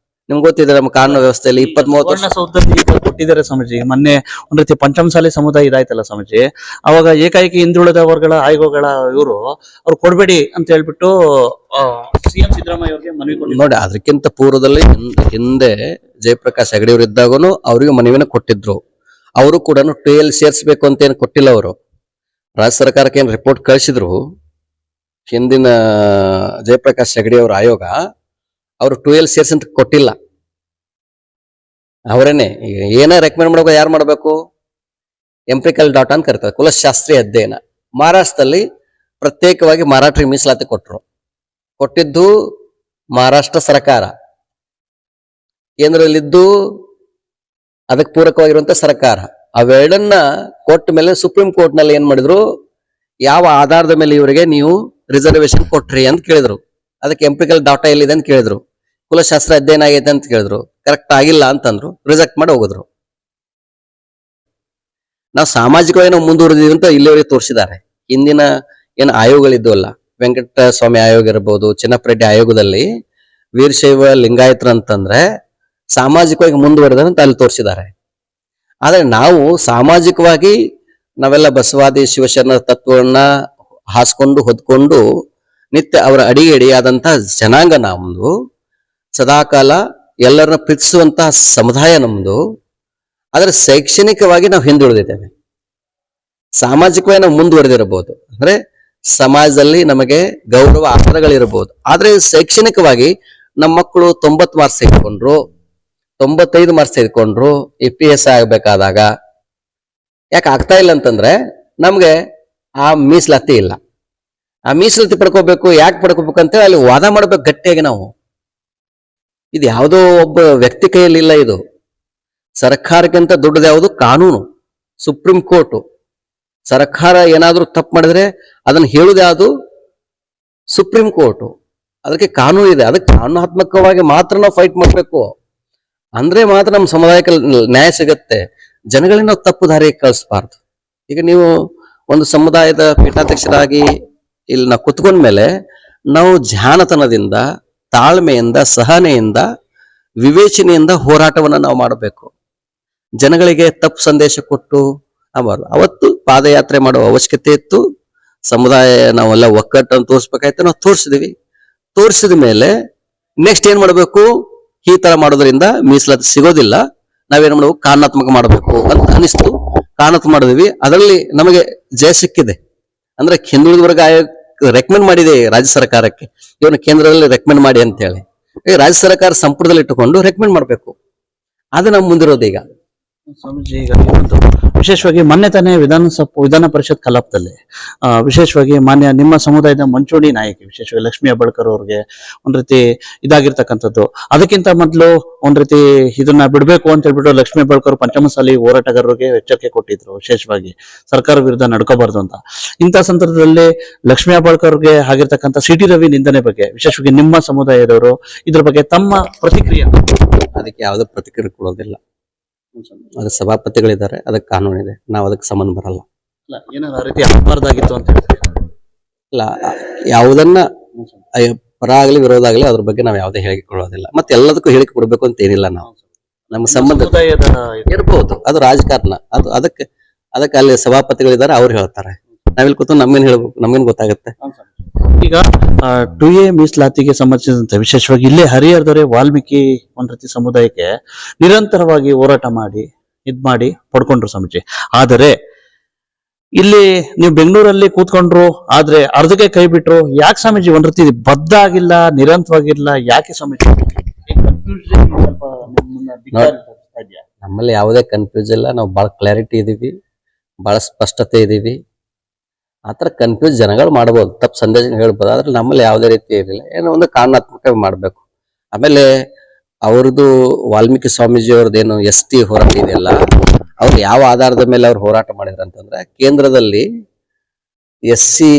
S3: ನಿಮ್ಗೆ ಗೊತ್ತಿದೆ, ನಮ್ಮ ಕಾನೂನು ವ್ಯವಸ್ಥೆಯಲ್ಲಿ
S2: 20-30 ಕೊಟ್ಟಿದ್ದಾರೆ ಸ್ವಾಮೀಜಿ. ಮೊನ್ನೆ ಒಂದ್ ರೀತಿ ಪಂಚಮಸಾಲಿ ಸಮುದಾಯ ಇದಾಯ್ತಲ್ಲ ಸ್ವಾಮೀಜಿ, ಅವಾಗ ಏಕಾಏಕಿ ಹಿಂದುಳಿದ ವರ್ಗಗಳ ಆಯೋಗಗಳ ಇವರು ಅವ್ರು ಕೊಡ್ಬೇಡಿ ಅಂತ ಹೇಳ್ಬಿಟ್ಟು ಸಿಎಂ ಸಿದ್ದರಾಮಯ್ಯ ಅವ್ರಿಗೆ ಮನವಿ ಕೊಟ್ಟಿದ್ರು.
S3: ನೋಡಿ, ಅದಕ್ಕಿಂತ ಪೂರ್ವದಲ್ಲಿ ಹಿಂದೆ ಜಯಪ್ರಕಾಶ್ ಹೆಗಡೆಯವರು ಇದ್ದಾಗನು ಅವರಿಗೆ ಮನವಿನ ಕೊಟ್ಟಿದ್ರು. ಅವರು ಕೂಡ 2L ಸೇರ್ಸ್ಬೇಕು ಅಂತ ಏನು ಕೊಟ್ಟಿಲ್ಲ. ಅವರು ರಾಜ್ಯ ಸರ್ಕಾರಕ್ಕೆ ಏನ್ ರಿಪೋರ್ಟ್ ಕಳಿಸಿದ್ರು, ಹಿಂದಿನ ಜಯಪ್ರಕಾಶ್ ಹೆಗಡೆ ಅವರ ಆಯೋಗ ಅವರು 2L ಸೇರ್ಸ್ ಅಂತ ಕೊಟ್ಟಿಲ್ಲ. ಅವರೇನೆ ಏನೇ ರೆಕಮೆಂಡ್ ಮಾಡಬೇಕು, ಯಾರು ಮಾಡಬೇಕು? ಎಂಪಿಕಲ್ ಡಾಟಾ ಅಂತ ಕರೀತಾರೆ, ಕುಲಶಾಸ್ತ್ರೀಯ ಅಧ್ಯಯನ. ಮಹಾರಾಷ್ಟ್ರದಲ್ಲಿ ಪ್ರತ್ಯೇಕವಾಗಿ ಮರಾಠಿ ಮೀಸಲಾತಿ ಕೊಟ್ಟಿದ್ದು ಮಹಾರಾಷ್ಟ್ರ ಸರ್ಕಾರ, ಕೇಂದ್ರದಲ್ಲಿದ್ದು ಅದಕ್ಕೆ ಪೂರಕವಾಗಿರುವಂತ ಸರ್ಕಾರ. ಅವೆರಡನ್ನ ಕೊಟ್ಟ ಮೇಲೆ ಸುಪ್ರೀಂ ಕೋರ್ಟ್ ನಲ್ಲಿ ಏನ್ ಮಾಡಿದ್ರು, ಯಾವ ಆಧಾರದ ಮೇಲೆ ಇವರಿಗೆ ನೀವು ರಿಸರ್ವೇಶನ್ ಕೊಟ್ರಿ ಅಂತ ಕೇಳಿದ್ರು. ಅದಕ್ಕೆ ಎಂಪಿಕಲ್ ಡಾಟಾ ಎಲ್ಲಿದೆ ಅಂತ ಕೇಳಿದ್ರು, ಕುಲಶಾಸ್ತ್ರ ಅಧ್ಯಯನ ಆಗೈತೆ ಅಂತ ಕೇಳಿದ್ರು, ಕರೆಕ್ಟ್ ಆಗಿಲ್ಲ ಅಂತಂದ್ರು, ರಿಜೆಕ್ಟ್ ಮಾಡಿ ಹೋಗಿದ್ರು. ನಾವು ಸಾಮಾಜಿಕವಾಗಿ ನಾವು ಮುಂದುವರೆದಿವಿ ಅಂತ ಇಲ್ಲಿವರೆಗೆ ತೋರಿಸಿದ್ದಾರೆ. ಹಿಂದಿನ ಏನು ಆಯೋಗಗಳಿದ್ವಲ್ಲ, ವೆಂಕಟಸ್ವಾಮಿ ಆಯೋಗ ಇರಬಹುದು, ಚಿನ್ನಪ್ಪರೆಡ್ಡಿ ಆಯೋಗದಲ್ಲಿ ವೀರಶೈವ ಲಿಂಗಾಯತರ ಅಂತಂದ್ರೆ ಸಾಮಾಜಿಕವಾಗಿ ಮುಂದುವರೆದ ಅಂತ ಅಲ್ಲಿ ತೋರಿಸಿದ್ದಾರೆ. ಆದ್ರೆ ನಾವು ಸಾಮಾಜಿಕವಾಗಿ ನಾವೆಲ್ಲ ಬಸವಾದಿ ಶಿವಶರಣ ತತ್ವವನ್ನ ಹಾಸ್ಕೊಂಡು ಹೊದ್ಕೊಂಡು ನಿತ್ಯ ಅವರ ಅಡಿಯಾದಂತಹ ಜನಾಂಗ ನಮ್ದು, ಸದಾಕಾಲ ಎಲ್ಲರನ್ನ ಪ್ರೀತಿಸುವಂತಹ ಸಮುದಾಯ ನಮ್ದು. ಆದ್ರೆ ಶೈಕ್ಷಣಿಕವಾಗಿ ನಾವು ಹಿಂದುಳಿದಿದ್ದೇವೆ. ಸಾಮಾಜಿಕವಾಗಿ ನಾವು ಮುಂದುವರೆದಿರಬಹುದು, ಅಂದ್ರೆ ಸಮಾಜದಲ್ಲಿ ನಮಗೆ ಗೌರವ ಆಧಾರಗಳಿರಬಹುದು. ಆದ್ರೆ ಶೈಕ್ಷಣಿಕವಾಗಿ ನಮ್ಮ ಮಕ್ಕಳು 90 ಮಾರ್ಕ್ಸ್ ತೆಗೆದುಕೊಂಡ್ರು, 95 ಮಾರ್ಕ್ಸ್ ತೆಗೆದುಕೊಂಡ್ರು, APS ಆಗ್ಬೇಕಾದಾಗ ಯಾಕೆ ಆಗ್ತಾ ಇಲ್ಲ ಅಂತಂದ್ರೆ ನಮ್ಗೆ ಆ ಮೀಸಲಾತಿ ಇಲ್ಲ. ಆ ಮೀಸಲಾತಿ ಪಡ್ಕೋಬೇಕು, ಯಾಕೆ ಪಡ್ಕೋಬೇಕು ಅಂತೇಳಿ ಅಲ್ಲಿ ವಾದ ಮಾಡ್ಬೇಕು ಗಟ್ಟಿಯಾಗಿ ನಾವು. ಇದು ಯಾವುದೋ ಒಬ್ಬ ವ್ಯಕ್ತಿ ಕೈಯಲ್ಲಿ ಇಲ್ಲ, ಇದು ಸರ್ಕಾರಕ್ಕಿಂತ ದೊಡ್ಡದು ಯಾವುದು? ಕಾನೂನು, ಸುಪ್ರೀಂ ಕೋರ್ಟ್. ಸರ್ಕಾರ ಏನಾದ್ರೂ ತಪ್ಪು ಮಾಡಿದ್ರೆ ಅದನ್ನ ಹೇಳುದು ಯಾವುದು? Supreme court. ಅದಕ್ಕೆ ಕಾನೂನು ಇದೆ, ಅದಕ್ಕೆ ಕಾನೂನಾತ್ಮಕವಾಗಿ ಮಾತ್ರ ನಾವು ಫೈಟ್ ಮಾಡಬೇಕು. ಅಂದ್ರೆ ಮಾತ್ರ ನಮ್ಮ ಸಮುದಾಯಕ್ಕೆ ನ್ಯಾಯ ಸಿಗತ್ತೆ. ಜನಗಳನ್ನ ನಾವು ತಪ್ಪು ದಾರಿಗೆ ಕಳಿಸಬಾರ್ದು. ಈಗ ನೀವು ಒಂದು ಸಮುದಾಯದ ಪೀಠಾಧ್ಯಕ್ಷರಾಗಿ ಇಲ್ಲಿ ನಾವು ಕುತ್ಕೊಂಡ್ಮೇಲೆ ನಾವು ಜಾಣತನದಿಂದ, ತಾಳ್ಮೆಯಿಂದ, ಸಹನೆಯಿಂದ, ವಿವೇಚನೆಯಿಂದ ಹೋರಾಟವನ್ನ ನಾವು ಮಾಡಬೇಕು. ಜನಗಳಿಗೆ ತಪ್ಪು ಸಂದೇಶ ಕೊಟ್ಟು ಆಗಬಾರ್ದು. ಅವತ್ತು ಪಾದಯಾತ್ರೆ ಮಾಡುವ ಅವಶ್ಯಕತೆ ಇತ್ತು. ಸಮುದಾಯ ನಾವೆಲ್ಲ ಒಕ್ಕಟ್ಟನ್ನು ತೋರಿಸ್ಬೇಕಾಯ್ತು, ನಾವು ತೋರಿಸಿದ್ವಿ. ತೋರಿಸಿದ ಮೇಲೆ ನೆಕ್ಸ್ಟ್ ಏನ್ ಮಾಡಬೇಕು? ಈ ತರ ಮಾಡೋದ್ರಿಂದ ಮೀಸಲಾತಿ ಸಿಗೋದಿಲ್ಲ, ನಾವೇನ್ ಮಾಡಬೇಕು? ಕಾನೂನಾತ್ಮಕ ಮಾಡಬೇಕು ಅಂತ ಅನಿಸ್ತು. ಕಾನೂನಾತ್ಮಕ ಮಾಡಿದ್ವಿ, ಅದರಲ್ಲಿ ನಮಗೆ ಜಯ ಸಿಕ್ಕಿದೆ. ಅಂದ್ರೆ ಹಿಂದುಳಿದ ವರ್ಗ ಆಯೋಗ ರೆಕಮೆಂಡ್ ಮಾಡಿದೆ ರಾಜ್ಯ ಸರ್ಕಾರಕ್ಕೆ, ಇವನು ಕೇಂದ್ರದಲ್ಲಿ ರೆಕಮೆಂಡ್ ಮಾಡಿ ಅಂತ ಹೇಳಿ. ರಾಜ್ಯ ಸರ್ಕಾರ ಸಂಪುಟದಲ್ಲಿ ಇಟ್ಟುಕೊಂಡು ರೆಕಮೆಂಡ್ ಮಾಡಬೇಕು. ಅದು ನಮ್ಮ ಮುಂದಿರೋದು ಈಗ.
S2: ಸ್ವಾಮೀಜಿ, ಈಗ ಇವತ್ತು ವಿಶೇಷವಾಗಿ ಮೊನ್ನೆ ತಾನೇ ವಿಧಾನ ಪರಿಷತ್ ಕಲಾಪದಲ್ಲಿ ವಿಶೇಷವಾಗಿ ಮಾನ್ಯ ನಿಮ್ಮ ಸಮುದಾಯದ ಮಂಚೂಣಿ ನಾಯಕಿ, ವಿಶೇಷವಾಗಿ ಲಕ್ಷ್ಮೀ ಹೆಬ್ಬಾಳ್ಕರ್ ಅವ್ರಿಗೆ ಒಂದ್ ರೀತಿ ಇದಾಗಿರ್ತಕ್ಕಂಥದ್ದು. ಅದಕ್ಕಿಂತ ಮೊದಲು ಒಂದ್ ರೀತಿ ಇದನ್ನ ಬಿಡ್ಬೇಕು ಅಂತ ಹೇಳ್ಬಿಟ್ಟು ಲಕ್ಷ್ಮೀ ಹೆಬ್ಬಾಳ್ಕರ್ ಪಂಚಮಸಾಲಿ ಹೋರಾಟಗಾರರಿಗೆ ಎಚ್ಚರಿಕೆ ಕೊಟ್ಟಿದ್ರು, ವಿಶೇಷವಾಗಿ ಸರ್ಕಾರ ವಿರುದ್ಧ ನಡ್ಕೋಬಾರ್ದು ಅಂತ. ಇಂಥ ಸಂದರ್ಭದಲ್ಲಿ ಲಕ್ಷ್ಮೀ ಹೆಬ್ಬಾಳ್ಕರ್ಗೆ ಆಗಿರ್ತಕ್ಕಂಥ CT ರವಿ ನಿಂದನೆ ಬಗ್ಗೆ ವಿಶೇಷವಾಗಿ ನಿಮ್ಮ ಸಮುದಾಯದವರು ಇದ್ರ ಬಗ್ಗೆ ತಮ್ಮ ಪ್ರತಿಕ್ರಿಯೆ?
S3: ಅದಕ್ಕೆ ಯಾವುದೇ ಪ್ರತಿಕ್ರಿಯೆ ಕೊಡೋದಿಲ್ಲ. ಅದು ಸಭಾಪತಿಗಳಿದ್ದಾರೆ, ಅದಕ್ಕೆ ಕಾನೂನು ಇದೆ, ನಾವು ಅದಕ್ಕೆ ಸಂಬಂಧ ಬರಲ್ಲ.
S2: ಏನಾರ ರೀತಿ ಆಗಬಾರ್ದಾಗಿತ್ತು ಅಂತ ಹೇಳ್ತಾರೆ.
S3: ಇಲ್ಲ, ಯಾವುದನ್ನ ಪರ ಆಗ್ಲಿ ವಿರೋಧ ಆಗ್ಲಿ ಅದ್ರ ಬಗ್ಗೆ ನಾವು ಯಾವುದೇ ಹೇಳಿಕೆ ಕೊಡೋದಿಲ್ಲ. ಮತ್ತೆ ಎಲ್ಲದಕ್ಕೂ ಹೇಳಿಕೆ ಕೊಡ್ಬೇಕು ಅಂತ ಏನಿಲ್ಲ. ನಾವು ನಮ್ಮ ಸಂಬಂಧ ಇರ್ಬೋದು, ಅದು ರಾಜಕಾರಣ. ಅದು ಅದಕ್ಕೆ ಅಲ್ಲಿ ಸಭಾಪತಿಗಳಿದ್ದಾರೆ, ಅವ್ರು ಹೇಳ್ತಾರೆ. ನಾವಿಲ್ಲಿ ಕೂತು ನಮ್ಗೇನ್ ಹೇಳ್ಬೇಕು? ನಮ್ಗೇನ್ ಗೊತ್ತಾಗುತ್ತೆ?
S2: ಈಗ 2A ಮೀಸಲಾತಿಗೆ ಸಂಬಂಧಿಸಿದಂತೆ ವಿಶೇಷವಾಗಿ ಇಲ್ಲೇ ಹರಿಹರದವರೇ ವಾಲ್ಮೀಕಿ ಒಂದ್ ರೀತಿ ಸಮುದಾಯಕ್ಕೆ ನಿರಂತರವಾಗಿ ಹೋರಾಟ ಮಾಡಿ ಪಡ್ಕೊಂಡ್ರು ಸ್ವಾಮೀಜಿ. ಆದರೆ ಇಲ್ಲಿ ನೀವು ಬೆಂಗಳೂರಲ್ಲಿ ಕೂತ್ಕೊಂಡ್ರು, ಆದ್ರೆ ಅರ್ಧಕ್ಕೆ ಕೈ ಬಿಟ್ರು. ಯಾಕೆ ಸ್ವಾಮೀಜಿ ಒಂದ್ ರೀತಿ ಬದ್ಧ ಆಗಿಲ್ಲ, ನಿರಂತರವಾಗಿಲ್ಲ? ಯಾಕೆ ಸ್ವಾಮೀಜಿ?
S3: ನಮ್ಮಲ್ಲಿ ಯಾವುದೇ ಕನ್ಫ್ಯೂಸ್ ಇಲ್ಲ. ನಾವು ಬಹಳ ಕ್ಲಾರಿಟಿ ಇದೀವಿ, ಬಹಳ ಸ್ಪಷ್ಟತೆ ಇದೀವಿ. ಆತರ ಕನ್ಫ್ಯೂಸ್ ಜನಗಳು ಮಾಡ್ಬೋದು, ತಪ್ಪು ಸಂದೇಶ ಹೇಳ್ಬೋದು. ಆದ್ರೆ ನಮ್ಮಲ್ಲಿ ಯಾವುದೇ ರೀತಿ ಇರಲಿಲ್ಲ. ಏನೋ ಒಂದು ಕಾನೂನಾತ್ಮಕ ಮಾಡ್ಬೇಕು. ಆಮೇಲೆ ಅವ್ರದ್ದು ವಾಲ್ಮೀಕಿ ಸ್ವಾಮೀಜಿ ಅವ್ರದ್ದೇನು ST ಹೋರಾಟ ಇದೆಯಲ್ಲ, ಅವ್ರು ಯಾವ ಆಧಾರದ ಮೇಲೆ ಅವ್ರು ಹೋರಾಟ ಮಾಡಿದ್ರು ಅಂತಂದ್ರೆ, ಕೇಂದ್ರದಲ್ಲಿ SC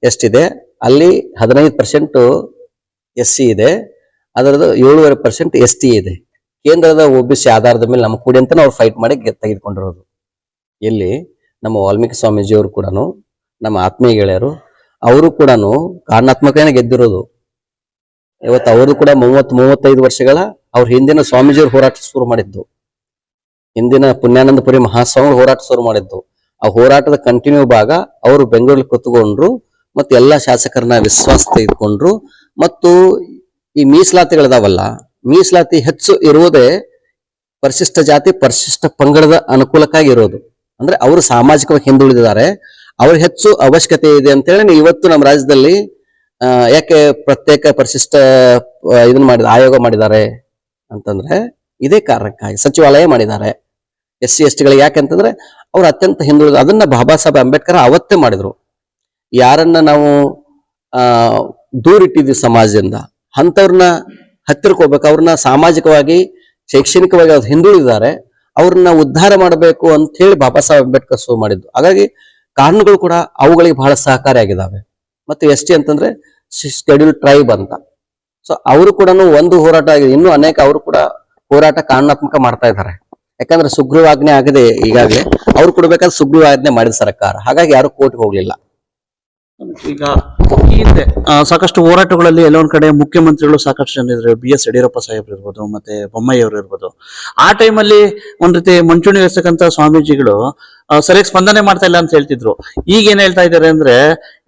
S3: ಎಷ್ಟಿದೆ ಅಲ್ಲಿ 15% SC ಇದೆ, ಅದರದ್ದು 7.5% ST ಇದೆ. ಕೇಂದ್ರದ OBC ಆಧಾರದ ಮೇಲೆ ನಮ್ಮ ಕೂಡಿ ಅಂತ ಅವ್ರು ಫೈಟ್ ಮಾಡಿ ತೆಗೆದುಕೊಂಡಿರೋದು. ಎಲ್ಲಿ ನಮ್ಮ ವಾಲ್ಮೀಕಿ ಸ್ವಾಮೀಜಿ ಅವರು ಕೂಡ, ನಮ್ಮ ಆತ್ಮೀಯ ಗೆಳೆಯರು, ಅವರು ಕೂಡ ಕಾರಣಾತ್ಮಕನೇ ಗೆದ್ದಿರೋದು. ಇವತ್ತು ಅವರು ಕೂಡ 30-35 ವರ್ಷಗಳ ಅವ್ರ ಹಿಂದಿನ ಸ್ವಾಮೀಜಿಯವರು ಹೋರಾಟ ಶುರು ಮಾಡಿದ್ದು, ಹಿಂದಿನ ಪುಣ್ಯಾನಂದಪುರಿ ಮಹಾಸ್ವಾಮಿ ಹೋರಾಟ ಶುರು ಮಾಡಿದ್ದು. ಆ ಹೋರಾಟದ ಕಂಟಿನ್ಯೂ ಭಾಗ ಅವರು ಬೆಂಗಳೂರಲ್ಲಿ ಕೂತ್ಕೊಂಡ್ರು, ಮತ್ತು ಎಲ್ಲಾ ಶಾಸಕರನ್ನ ವಿಶ್ವಾಸ ತೆಗೆದುಕೊಂಡ್ರು. ಮತ್ತು ಈ ಮೀಸಲಾತಿಗಳಿದಾವಲ್ಲ, ಮೀಸಲಾತಿ ಹೆಚ್ಚು ಇರುವುದೇ ಪರಿಶಿಷ್ಟ ಜಾತಿ ಪರಿಶಿಷ್ಟ ಪಂಗಡದ ಅನುಕೂಲಕ್ಕಾಗಿ ಇರೋದು. ಅಂದ್ರೆ ಅವರು ಸಾಮಾಜಿಕವಾಗಿ ಹಿಂದುಳಿದಿದ್ದಾರೆ, ಅವ್ರಿಗೆ ಹೆಚ್ಚು ಅವಶ್ಯಕತೆ ಇದೆ ಅಂತೇಳಿ ಇವತ್ತು ನಮ್ಮ ರಾಜ್ಯದಲ್ಲಿ ಯಾಕೆ ಪ್ರತ್ಯೇಕ ಪರಿಶಿಷ್ಟ ಇದನ್ನ ಆಯೋಗ ಮಾಡಿದ್ದಾರೆ ಅಂತಂದ್ರೆ ಇದೇ ಕಾರಣಕ್ಕಾಗಿ. ಸಚಿವಾಲಯ ಮಾಡಿದ್ದಾರೆ SC ST ಗಳಿಗೆ. ಯಾಕೆಂತಂದ್ರೆ ಅವ್ರು ಅತ್ಯಂತ ಹಿಂದುಳಿದ. ಅದನ್ನ ಬಾಬಾ ಸಾಹೇಬ್ ಅಂಬೇಡ್ಕರ್ ಅವತ್ತೇ ಮಾಡಿದ್ರು. ಯಾರನ್ನ ನಾವು ದೂರಿಟ್ಟಿದ್ವಿ ಸಮಾಜದಿಂದ, ಅಂಥವ್ರನ್ನ ಹತ್ತಿರಕ್ಕೆ ಹೋಗ್ಬೇಕು, ಅವ್ರನ್ನ ಸಾಮಾಜಿಕವಾಗಿ ಶೈಕ್ಷಣಿಕವಾಗಿ ಅವ್ರು ಹಿಂದುಳಿದಿದ್ದಾರೆ, ಅವ್ರನ್ನ ಉದ್ಧಾರ ಮಾಡಬೇಕು ಅಂತ ಹೇಳಿ ಬಾಬಾ ಸಾಹೇಬ್ ಅಂಬೇಡ್ಕರ್ ಶುರು ಮಾಡಿದ್ದು. ಹಾಗಾಗಿ ಕಾನೂನುಗಳು ಕೂಡ ಅವುಗಳಿಗೆ ಬಹಳ ಸಹಕಾರಿಯಾಗಿದ್ದಾವೆ. ಮತ್ತೆ ST ಅಂತಂದ್ರೆ ಶೆಡ್ಯೂಲ್ ಟ್ರೈಬ್ ಅಂತ. ಸೊ ಅವರು ಕೂಡ ಒಂದು ಹೋರಾಟ ಆಗಿದೆ, ಇನ್ನೂ ಅನೇಕ ಅವರು ಕೂಡ ಹೋರಾಟ ಕಾನೂನಾತ್ಮಕ ಮಾಡ್ತಾ ಇದ್ದಾರೆ. ಯಾಕಂದ್ರೆ ಸುಗ್ರೀವಾಜ್ಞೆ ಆಗದೆ ಈಗಾಗಲೇ ಅವ್ರು ಕೊಡ್ಬೇಕಾದ್ರೆ ಸುಗ್ರೀವಾಜ್ಞೆ ಮಾಡಿದ ಸರ್ಕಾರ, ಹಾಗಾಗಿ ಯಾರು ಕೋರ್ಟ್ಗೆ ಹೋಗ್ಲಿಲ್ಲ.
S2: ಈಗ ಈ ಹಿಂದೆ ಸಾಕಷ್ಟು ಹೋರಾಟಗಳಲ್ಲಿ ಎಲ್ಲ ಒಂದ್ ಕಡೆ ಮುಖ್ಯಮಂತ್ರಿಗಳು ಸಾಕಷ್ಟು ಜನ ಇದ್ರು, BS ಯಡಿಯೂರಪ್ಪ ಸಾಹೇಬ್ರು ಇರ್ಬೋದು, ಮತ್ತೆ ಬೊಮ್ಮಾಯಿ ಅವರು ಇರ್ಬೋದು. ಆ ಟೈಮಲ್ಲಿ ಒಂದ್ ರೀತಿ ಮುಂಚೂಣಿ ವಹಿಸ್ತಕ್ಕಂತ ಸ್ವಾಮೀಜಿಗಳು ಸರಿಯಾಗಿ ಸ್ಪಂದನೆ ಮಾಡ್ತಾ ಇಲ್ಲ ಅಂತ ಹೇಳ್ತಿದ್ರು. ಈಗ ಏನ್ ಹೇಳ್ತಾ ಇದ್ದಾರೆ ಅಂದ್ರೆ,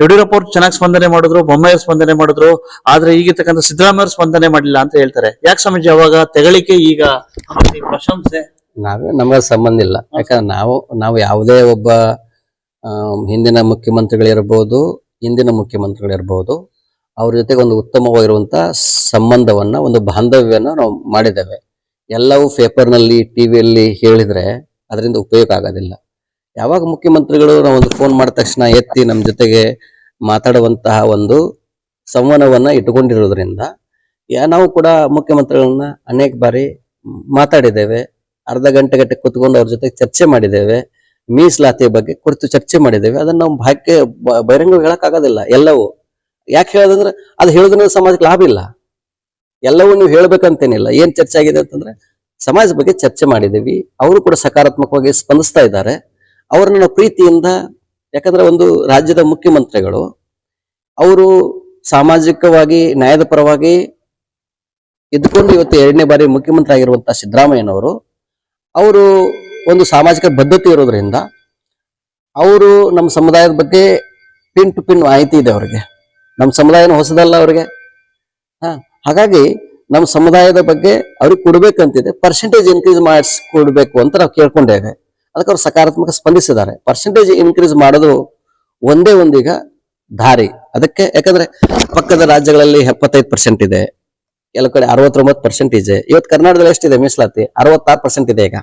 S2: ಯಡಿಯೂರಪ್ಪ ಅವ್ರು ಚೆನ್ನಾಗಿ ಸ್ಪಂದನೆ ಮಾಡಿದ್ರು, ಬೊಮ್ಮಾಯಿ ಅವ್ರು ಸ್ಪಂದನೆ ಮಾಡಿದ್ರು, ಆದ್ರೆ ಈಗಿರ್ತಕ್ಕಂಥ ಸಿದ್ದರಾಮಯ್ಯ ಅವ್ರು ಸ್ಪಂದನೆ ಮಾಡಿಲ್ಲ ಅಂತ ಹೇಳ್ತಾರೆ. ಯಾಕೆ ಸ್ವಾಮೀಜಿ ಅವಾಗ ತೆಗಳಿಕೆ, ಈಗ ಪ್ರಶಂಸೆ?
S3: ನಮಗೆ ಸಂಬಂಧ ಇಲ್ಲ. ಯಾಕಂದ್ರೆ ನಾವು ಯಾವುದೇ ಒಬ್ಬ ಹಿಂದಿನ ಮುಖ್ಯಮಂತ್ರಿಗಳಿರ್ಬೋದು, ಇಂದಿನ ಮುಖ್ಯಮಂತ್ರಿಗಳಿರ್ಬೋದು, ಅವ್ರ ಜೊತೆಗೆ ಒಂದು ಉತ್ತಮವಾಗಿರುವಂತಹ ಸಂಬಂಧವನ್ನ, ಒಂದು ಬಾಂಧವ್ಯನ ನಾವು ಮಾಡಿದ್ದೇವೆ. ಎಲ್ಲವೂ ಪೇಪರ್ನಲ್ಲಿ, ಟಿವಿಯಲ್ಲಿ ಹೇಳಿದ್ರೆ ಅದರಿಂದ ಉಪಯೋಗ ಆಗೋದಿಲ್ಲ. ಯಾವಾಗ ಮುಖ್ಯಮಂತ್ರಿಗಳು ನಾವು ಒಂದು ಫೋನ್ ಮಾಡಿದ ತಕ್ಷಣ ಎತ್ತಿ ನಮ್ಮ ಜೊತೆಗೆ ಮಾತಾಡುವಂತಹ ಒಂದು ಸಂವಹನವನ್ನ ಇಟ್ಟುಕೊಂಡಿರೋದ್ರಿಂದ ನಾವು ಕೂಡ ಮುಖ್ಯಮಂತ್ರಿಗಳನ್ನ ಅನೇಕ ಬಾರಿ ಮಾತಾಡಿದ್ದೇವೆ. ಅರ್ಧ ಗಂಟೆ ಕೂತ್ಕೊಂಡು ಅವ್ರ ಜೊತೆ ಚರ್ಚೆ ಮಾಡಿದ್ದೇವೆ. ಮೀಸಲಾತಿ ಬಗ್ಗೆ ಕುರಿತು ಚರ್ಚೆ ಮಾಡಿದ್ದೇವೆ. ಅದನ್ನ ನಾವು ಬಹಿರಂಗ ಹೇಳಕ್ಕಾಗೋದಿಲ್ಲ. ಎಲ್ಲವೂ ಯಾಕೆ ಹೇಳೋದಂದ್ರೆ, ಅದು ಹೇಳೋದ್ರಿಂದ ಸಮಾಜಕ್ಕೆ ಲಾಭ ಇಲ್ಲ. ಎಲ್ಲವೂ ನೀವು ಹೇಳ್ಬೇಕಂತೇನಿಲ್ಲ. ಏನ್ ಚರ್ಚೆ ಆಗಿದೆ ಅಂತಂದ್ರೆ, ಸಮಾಜದ ಬಗ್ಗೆ ಚರ್ಚೆ ಮಾಡಿದ್ದೀವಿ. ಅವರು ಕೂಡ ಸಕಾರಾತ್ಮಕವಾಗಿ ಸ್ಪಂದಿಸ್ತಾ ಇದ್ದಾರೆ. ಅವ್ರನ್ನ ನಾವು ಪ್ರೀತಿಯಿಂದ, ಯಾಕಂದ್ರೆ ಒಂದು ರಾಜ್ಯದ ಮುಖ್ಯಮಂತ್ರಿಗಳು ಅವರು ಸಾಮಾಜಿಕವಾಗಿ ನ್ಯಾಯದ ಪರವಾಗಿ ಇದ್ದುಕೊಂಡು ಇವತ್ತು 2ನೇ ಬಾರಿ ಮುಖ್ಯಮಂತ್ರಿ ಆಗಿರುವಂತಹ ಸಿದ್ದರಾಮಯ್ಯನವರು, ಅವರು ಒಂದು ಸಾಮಾಜಿಕ ಬದ್ಧತೆ ಇರೋದ್ರಿಂದ ಅವರು ನಮ್ಮ ಸಮುದಾಯದ ಬಗ್ಗೆ ಪಿನ್ ಟು ಪಿನ್ ಮಾಹಿತಿ ಇದೆ ಅವ್ರಿಗೆ. ನಮ್ಮ ಸಮುದಾಯನ ಹೊಸದಲ್ಲ ಅವ್ರಿಗೆ. ಹಾಗಾಗಿ ನಮ್ಮ ಸಮುದಾಯದ ಬಗ್ಗೆ ಅವ್ರಿಗೆ ಕೊಡ್ಬೇಕಂತಿದೆ. ಪರ್ಸೆಂಟೇಜ್ ಇನ್ಕ್ರೀಸ್ ಕೊಡ್ಬೇಕು ಅಂತ ನಾವು ಕೇಳ್ಕೊಂಡೇವೆ. ಅದಕ್ಕೆ ಅವ್ರು ಸಕಾರಾತ್ಮಕ ಸ್ಪಂದಿಸಿದ್ದಾರೆ. ಪರ್ಸೆಂಟೇಜ್ ಇನ್ಕ್ರೀಸ್ ಮಾಡೋದು ಒಂದೇ ಒಂದೀಗ ದಾರಿ. ಅದಕ್ಕೆ ಯಾಕಂದ್ರೆ ಪಕ್ಕದ ರಾಜ್ಯಗಳಲ್ಲಿ 75% ಇದೆ, ಕೆಲವು ಕಡೆ 69% ಇದೆ. ಇವತ್ತು ಕರ್ನಾಟಕದಲ್ಲಿ ಎಷ್ಟಿದೆ ಮೀಸಲಾತಿ? 66% ಇದೆ ಈಗ.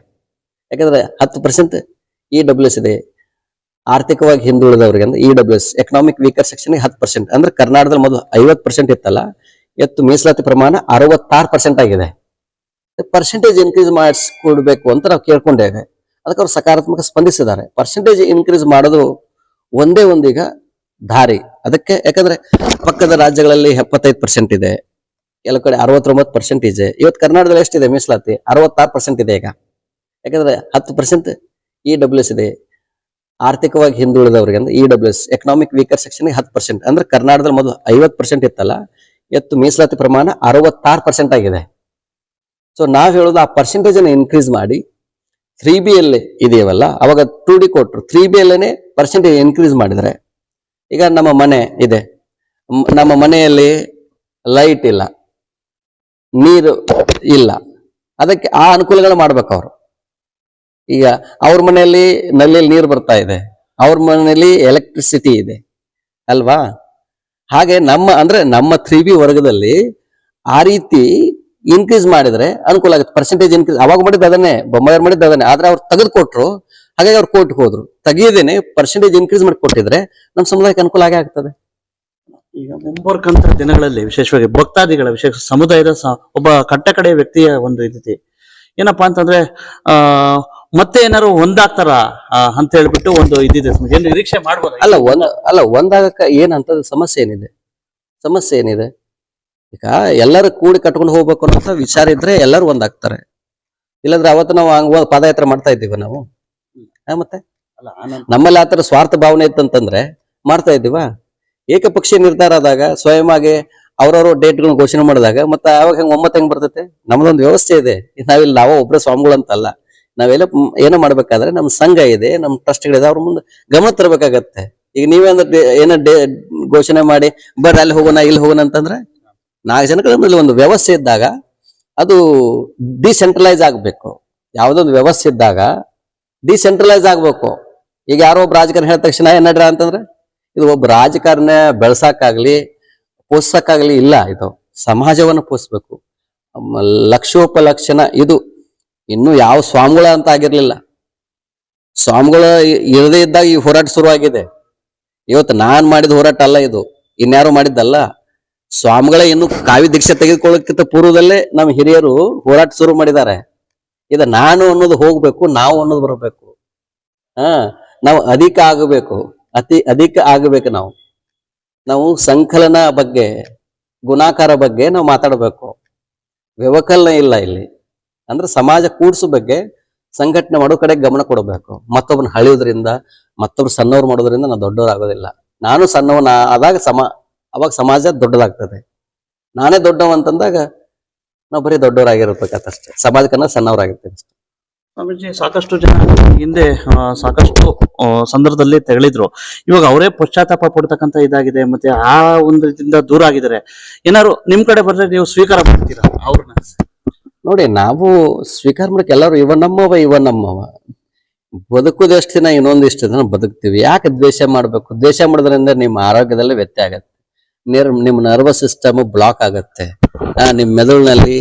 S3: ಯಾಕಂದ್ರೆ 10% EWS ಇದೆ. ಆರ್ಥಿಕವಾಗಿ ಹಿಂದುಳಿದವರಿಗೆ ಅಂದ್ರೆ EWS, ಎಕನಾಮಿಕ್ ವೀಕರ್ ಸೆಕ್ಷನ್ 10%. ಅಂದ್ರೆ ಕರ್ನಾಟಕದಲ್ಲಿ ಮೊದಲು 50% ಇತ್ತಲ್ಲ, ಇವತ್ತು ಮೀಸಲಾತಿ ಪ್ರಮಾಣ 66% ಆಗಿದೆ. ಪರ್ಸೆಂಟೇಜ್ ಇನ್ಕ್ರೀಸ್ ಮಾಡಿಸ್ಕೊಡ್ಬೇಕು ಅಂತ ನಾವು ಕೇಳ್ಕೊಂಡೇವೆ. ಅದಕ್ಕೆ ಅವ್ರು ಸಕಾರಾತ್ಮಕ ಸ್ಪಂದಿಸಿದ್ದಾರೆ. ಪರ್ಸೆಂಟೇಜ್ ಇನ್ಕ್ರೀಸ್ ಮಾಡೋದು ಒಂದೇ ಒಂದೀಗ ದಾರಿ. ಅದಕ್ಕೆ ಯಾಕಂದ್ರೆ ಪಕ್ಕದ ರಾಜ್ಯಗಳಲ್ಲಿ 75% ಇದೆ, ಕೆಲವು ಕಡೆ 69% ಇದೆ. ಇವತ್ತು ಕರ್ನಾಟಕದಲ್ಲಿ ಎಷ್ಟಿದೆ ಮೀಸಲಾತಿ? 66% ಇದೆ ಈಗ. ಯಾಕಂದ್ರೆ 10% EWS ಇದೆ. ಆರ್ಥಿಕವಾಗಿ ಹಿಂದುಳಿದವರಿಗೆ ಅಂದ್ರೆ EWS, ಎಕನಾಮಿಕ್ ವೀಕರ್ ಸೆಕ್ಷನ್ 10%. ಅಂದ್ರೆ ಕರ್ನಾಟಕದಲ್ಲಿ ಮೊದಲು 50% ಇತ್ತಲ್ಲ, ಇವತ್ತು ಮೀಸಲಾತಿ ಪ್ರಮಾಣ 66% ಆಗಿದೆ. ಸೊ ನಾವ್ ಹೇಳೋದು, ಆ ಪರ್ಸೆಂಟೇಜ್ ಅನ್ನು ಇನ್ಕ್ರೀಸ್ ಮಾಡಿ 3B ಅಲ್ಲಿ ಇದೆಯವಲ್ಲ, ಅವಾಗ 2D ಕೊಟ್ರು. 3B ಅಲ್ಲೇನೆ ಪರ್ಸೆಂಟೇಜ್ ಇನ್ಕ್ರೀಸ್ ಮಾಡಿದ್ರೆ, ಈಗ ನಮ್ಮ ಮನೆ ಇದೆ, ನಮ್ಮ ಮನೆಯಲ್ಲಿ ಲೈಟ್ ಇಲ್ಲ, ನೀರು ಇಲ್ಲ, ಅದಕ್ಕೆ ಆ ಅನುಕೂಲಗಳು ಮಾಡ್ಬೇಕು ಅವರು. ಈಗ ಅವ್ರ ಮನೆಯಲ್ಲಿ ನಲ್ಲಿಯಲ್ಲಿ ನೀರು ಬರ್ತಾ ಇದೆ, ಅವ್ರ ಮನೆಯಲ್ಲಿ ಎಲೆಕ್ಟ್ರಿಸಿಟಿ ಇದೆ ಅಲ್ವಾ? ಹಾಗೆ ನಮ್ಮ 3B ವರ್ಗದಲ್ಲಿ ಆ ರೀತಿ ಇನ್ಕ್ರೀಸ್ ಮಾಡಿದ್ರೆ ಅನುಕೂಲ ಆಗುತ್ತೆ. ಪರ್ಸೆಂಟೇಜ್ ಇನ್ಕ್ರೀಸ್ ಅವಾಗ ಮಾಡಿದ್ದು ಅದನ್ನೇ, ಬೊಮ್ಮಾಯಿ ಮಾಡಿದ್ದು ಅದನ್ನೇ. ಆದ್ರೆ ಅವ್ರು ತೆಗೆದು ಕೊಟ್ರು, ಹಾಗಾಗಿ ಅವ್ರು ಕೋರ್ಟ್ಗೆ ಹೋದ್ರು. ತೆಗಿಯದೇನೆ ಪರ್ಸೆಂಟೇಜ್ ಇನ್ಕ್ರೀಸ್ ಮಾಡಿ ಕೊಟ್ಟಿದ್ರೆ ನಮ್ಮ ಸಮುದಾಯಕ್ಕೆ ಅನುಕೂಲ ಆಗೇ ಆಗ್ತದೆ.
S2: ಈಗ ಮುಂಬರ್ತಕ್ಕಂಥ ದಿನಗಳಲ್ಲಿ ವಿಶೇಷವಾಗಿ ಭಕ್ತಾದಿಗಳ, ವಿಶೇಷ ಸಮುದಾಯದ ಒಬ್ಬ ಕಟ್ಟಕಡೆಯ ವ್ಯಕ್ತಿಯ ಒಂದು ಇದಿದೆ ಏನಪ್ಪಾ ಅಂತಂದ್ರೆ, ಮತ್ತೆ ಏನಾರು ಒಂದಾಗ್ತಾರ ಅಂತ ಹೇಳ್ಬಿಟ್ಟು ಒಂದು ಇದಿದೆ. ಏನು ನಿರೀಕ್ಷೆ ಮಾಡ್ಬೋದು?
S3: ಒಂದಾಗಕ್ಕ ಏನಂತ ಸಮಸ್ಯೆ ಏನಿದೆ? ಈಗ ಎಲ್ಲರೂ ಕೂಡಿ ಕಟ್ಕೊಂಡು ಹೋಗ್ಬೇಕು ಅನ್ನೋ ವಿಚಾರ ಇದ್ರೆ ಎಲ್ಲರೂ ಒಂದಾಗ್ತಾರೆ. ಇಲ್ಲಾಂದ್ರೆ ಅವತ್ತು ನಾವು ಪಾದಯಾತ್ರೆ ಮಾಡ್ತಾ ಇದ್ದೀವಿ ನಾವು. ಮತ್ತೆ ನಮ್ಮಲ್ಲಿ ಆತರ ಸ್ವಾರ್ಥ ಭಾವನೆ ಇತ್ತಂತಂದ್ರೆ ಮಾಡ್ತಾ ಇದ್ದೀವ? ಏಕಪಕ್ಷೀಯ ನಿರ್ಧಾರ ಆದಾಗ, ಸ್ವಯಂ ಆಗಿ ಅವ್ರವ್ರ ಡೇಟ್ಗಳನ್ನ ಘೋಷಣೆ ಮಾಡಿದಾಗ ಮತ್ತೆ ಅವಾಗ ಹೆಂಗ್ ಬರ್ತೈತೆ? ನಮ್ದೊಂದು ವ್ಯವಸ್ಥೆ ಇದೆ. ನಾವೇ ಒಬ್ಬರೇ ಸ್ವಾಮಿಗಳು ಅಂತಲ್ಲ. ನಾವೆಲ್ಲ ಏನೋ ಮಾಡ್ಬೇಕಾದ್ರೆ ನಮ್ಮ ಸಂಘ ಇದೆ, ನಮ್ಮ ಟ್ರಸ್ಟ್ಗಳಿದೆ, ಅವ್ರ ಮುಂದೆ ಗಮನ ತರಬೇಕಾಗತ್ತೆ. ಈಗ ನೀವೇ ಅಂದ್ರೆ ಏನೋ ಘೋಷಣೆ ಮಾಡಿ ಬರ್ರಿ ಅಲ್ಲಿ ಹೋಗೋಣ ಇಲ್ಲಿ ಹೋಗೋಣ ಅಂತಂದ್ರೆ, 4 ಜನಗಳ ಒಂದು ವ್ಯವಸ್ಥೆ ಇದ್ದಾಗ ಅದು ಡಿಸೆಂಟ್ರಲೈಸ್ ಆಗ್ಬೇಕು. ಯಾವ್ದೊಂದು ವ್ಯವಸ್ಥೆ ಇದ್ದಾಗ ಡಿಸೆಂಟ್ರಲೈಸ್ ಆಗ್ಬೇಕು. ಈಗ ಯಾರೋ ಒಬ್ಬ ರಾಜಕಾರಣ ಹೇಳಿದ ತಕ್ಷಣ ಏನ್ ನಡ್ರ ಅಂತಂದ್ರೆ, ಇದು ಒಬ್ಬ ರಾಜಕಾರಣ ಬೆಳ್ಸಕ್ಕಾಗ್ಲಿ ಪೋಷಕ್ಕಾಗ್ಲಿ ಇಲ್ಲ. ಇದು ಸಮಾಜವನ್ನು ಪೋಷಿಸ್ಬೇಕು. ಲಕ್ಷೋಪಲಕ್ಷಣ ಇದು ಇನ್ನು ಯಾವ ಸ್ವಾಮಿಗಳ ಅಂತ ಆಗಿರ್ಲಿಲ್ಲ. ಸ್ವಾಮಿಗಳ ಇರದೇ ಇದ್ದಾಗ ಈ ಹೋರಾಟ ಶುರುವಾಗಿದೆ. ಇವತ್ತು ನಾನ್ ಮಾಡಿದ ಹೋರಾಟ ಅಲ್ಲ ಇದು, ಇನ್ಯಾರು ಮಾಡಿದ್ದಲ್ಲ. ಸ್ವಾಮಿಗಳೇ ಇನ್ನು ಕಾವಿ ದೀಕ್ಷೆ ತೆಗೆದುಕೊಳ್ಳಕ್ಕಿಂತ ಪೂರ್ವದಲ್ಲೇ ನಮ್ಮ ಹಿರಿಯರು ಹೋರಾಟ ಶುರು ಮಾಡಿದ್ದಾರೆ. ಇದು ನಾನು ಅನ್ನೋದು ಹೋಗ್ಬೇಕು, ನಾವು ಅನ್ನೋದು ಬರಬೇಕು. ನಾವು ಅಧಿಕ ಆಗಬೇಕು. ನಾವು ಸಂಕಲನ ಬಗ್ಗೆ, ಗುಣಾಕಾರ ಬಗ್ಗೆ ನಾವು ಮಾತಾಡಬೇಕು. ವ್ಯವಕಲನ ಇಲ್ಲ ಇಲ್ಲಿ. ಅಂದ್ರೆ ಸಮಾಜ ಕೂಡ್ಸೋ ಬಗ್ಗೆ ಸಂಘಟನೆ ಮಾಡೋ ಕಡೆ ಗಮನ ಕೊಡಬೇಕು. ಮತ್ತೊಬ್ಬನ ಹಳಿಯೋದ್ರಿಂದ, ಮತ್ತೊಬ್ರು ಸಣ್ಣವ್ರು ಮಾಡೋದ್ರಿಂದ ನಾವು ದೊಡ್ಡವ್ರು ಆಗೋದಿಲ್ಲ. ನಾನು ಸಣ್ಣವನ ಆದಾಗ ಅವಾಗ ಸಮಾಜ ದೊಡ್ಡದಾಗ್ತದೆ. ನಾನೇ ದೊಡ್ಡವ ಅಂತಂದಾಗ ನಾವು ಬರೀ ದೊಡ್ಡವರಾಗಿರ್ಬೇಕಷ್ಟೇ, ಸಮಾಜಕ್ಕನ್ನ ಸಣ್ಣವರಾಗಿರ್ತೇವೆ ಅಷ್ಟೇ.
S2: ಸ್ವಾಮೀಜಿ, ಸಾಕಷ್ಟು ಜನ ಹಿಂದೆ ಸಾಕಷ್ಟು ಸಂದರ್ಭದಲ್ಲಿ ತೆಗಳಿದ್ರು. ಇವಾಗ ಅವರೇ ಪಶ್ಚಾತ್ತಾಪ ಪಡ್ತಕ್ಕಂತ ಇದಾಗಿದೆ, ಮತ್ತೆ ಆ ಒಂದು ರೀತಿಯಿಂದ ದೂರ ಆಗಿದ್ದಾರೆ. ಏನಾದ್ರು ನಿಮ್ ಕಡೆ ಬಂದ್ರೆ ನೀವು ಸ್ವೀಕಾರ ಮಾಡ್ತೀರಾ ಅವ್ರನ್ನ?
S3: ನೋಡಿ, ನಾವು ಸ್ವೀಕಾರ ಮಾಡಕ್ಕೆ ಎಲ್ಲರೂ ಇವ ನಮ್ಮವ ಬದುಕುದು ಎಷ್ಟು ದಿನ, ಇನ್ನೊಂದಿಷ್ಟು ದಿನ ಬದುಕ್ತಿವಿ. ಯಾಕೆ ದ್ವೇಷ ಮಾಡ್ಬೇಕು? ದ್ವೇಷ ಮಾಡೋದ್ರಿಂದ ನಿಮ್ಮ ಆರೋಗ್ಯದಲ್ಲಿ ವ್ಯತ್ಯಯ ಆಗತ್ತೆ, ನಿಮ್ಮ ನರ್ವಸ್ ಸಿಸ್ಟಮ್ ಬ್ಲಾಕ್ ಆಗತ್ತೆ, ನಿಮ್ಮ ಮೆದುಳಿನಲ್ಲಿ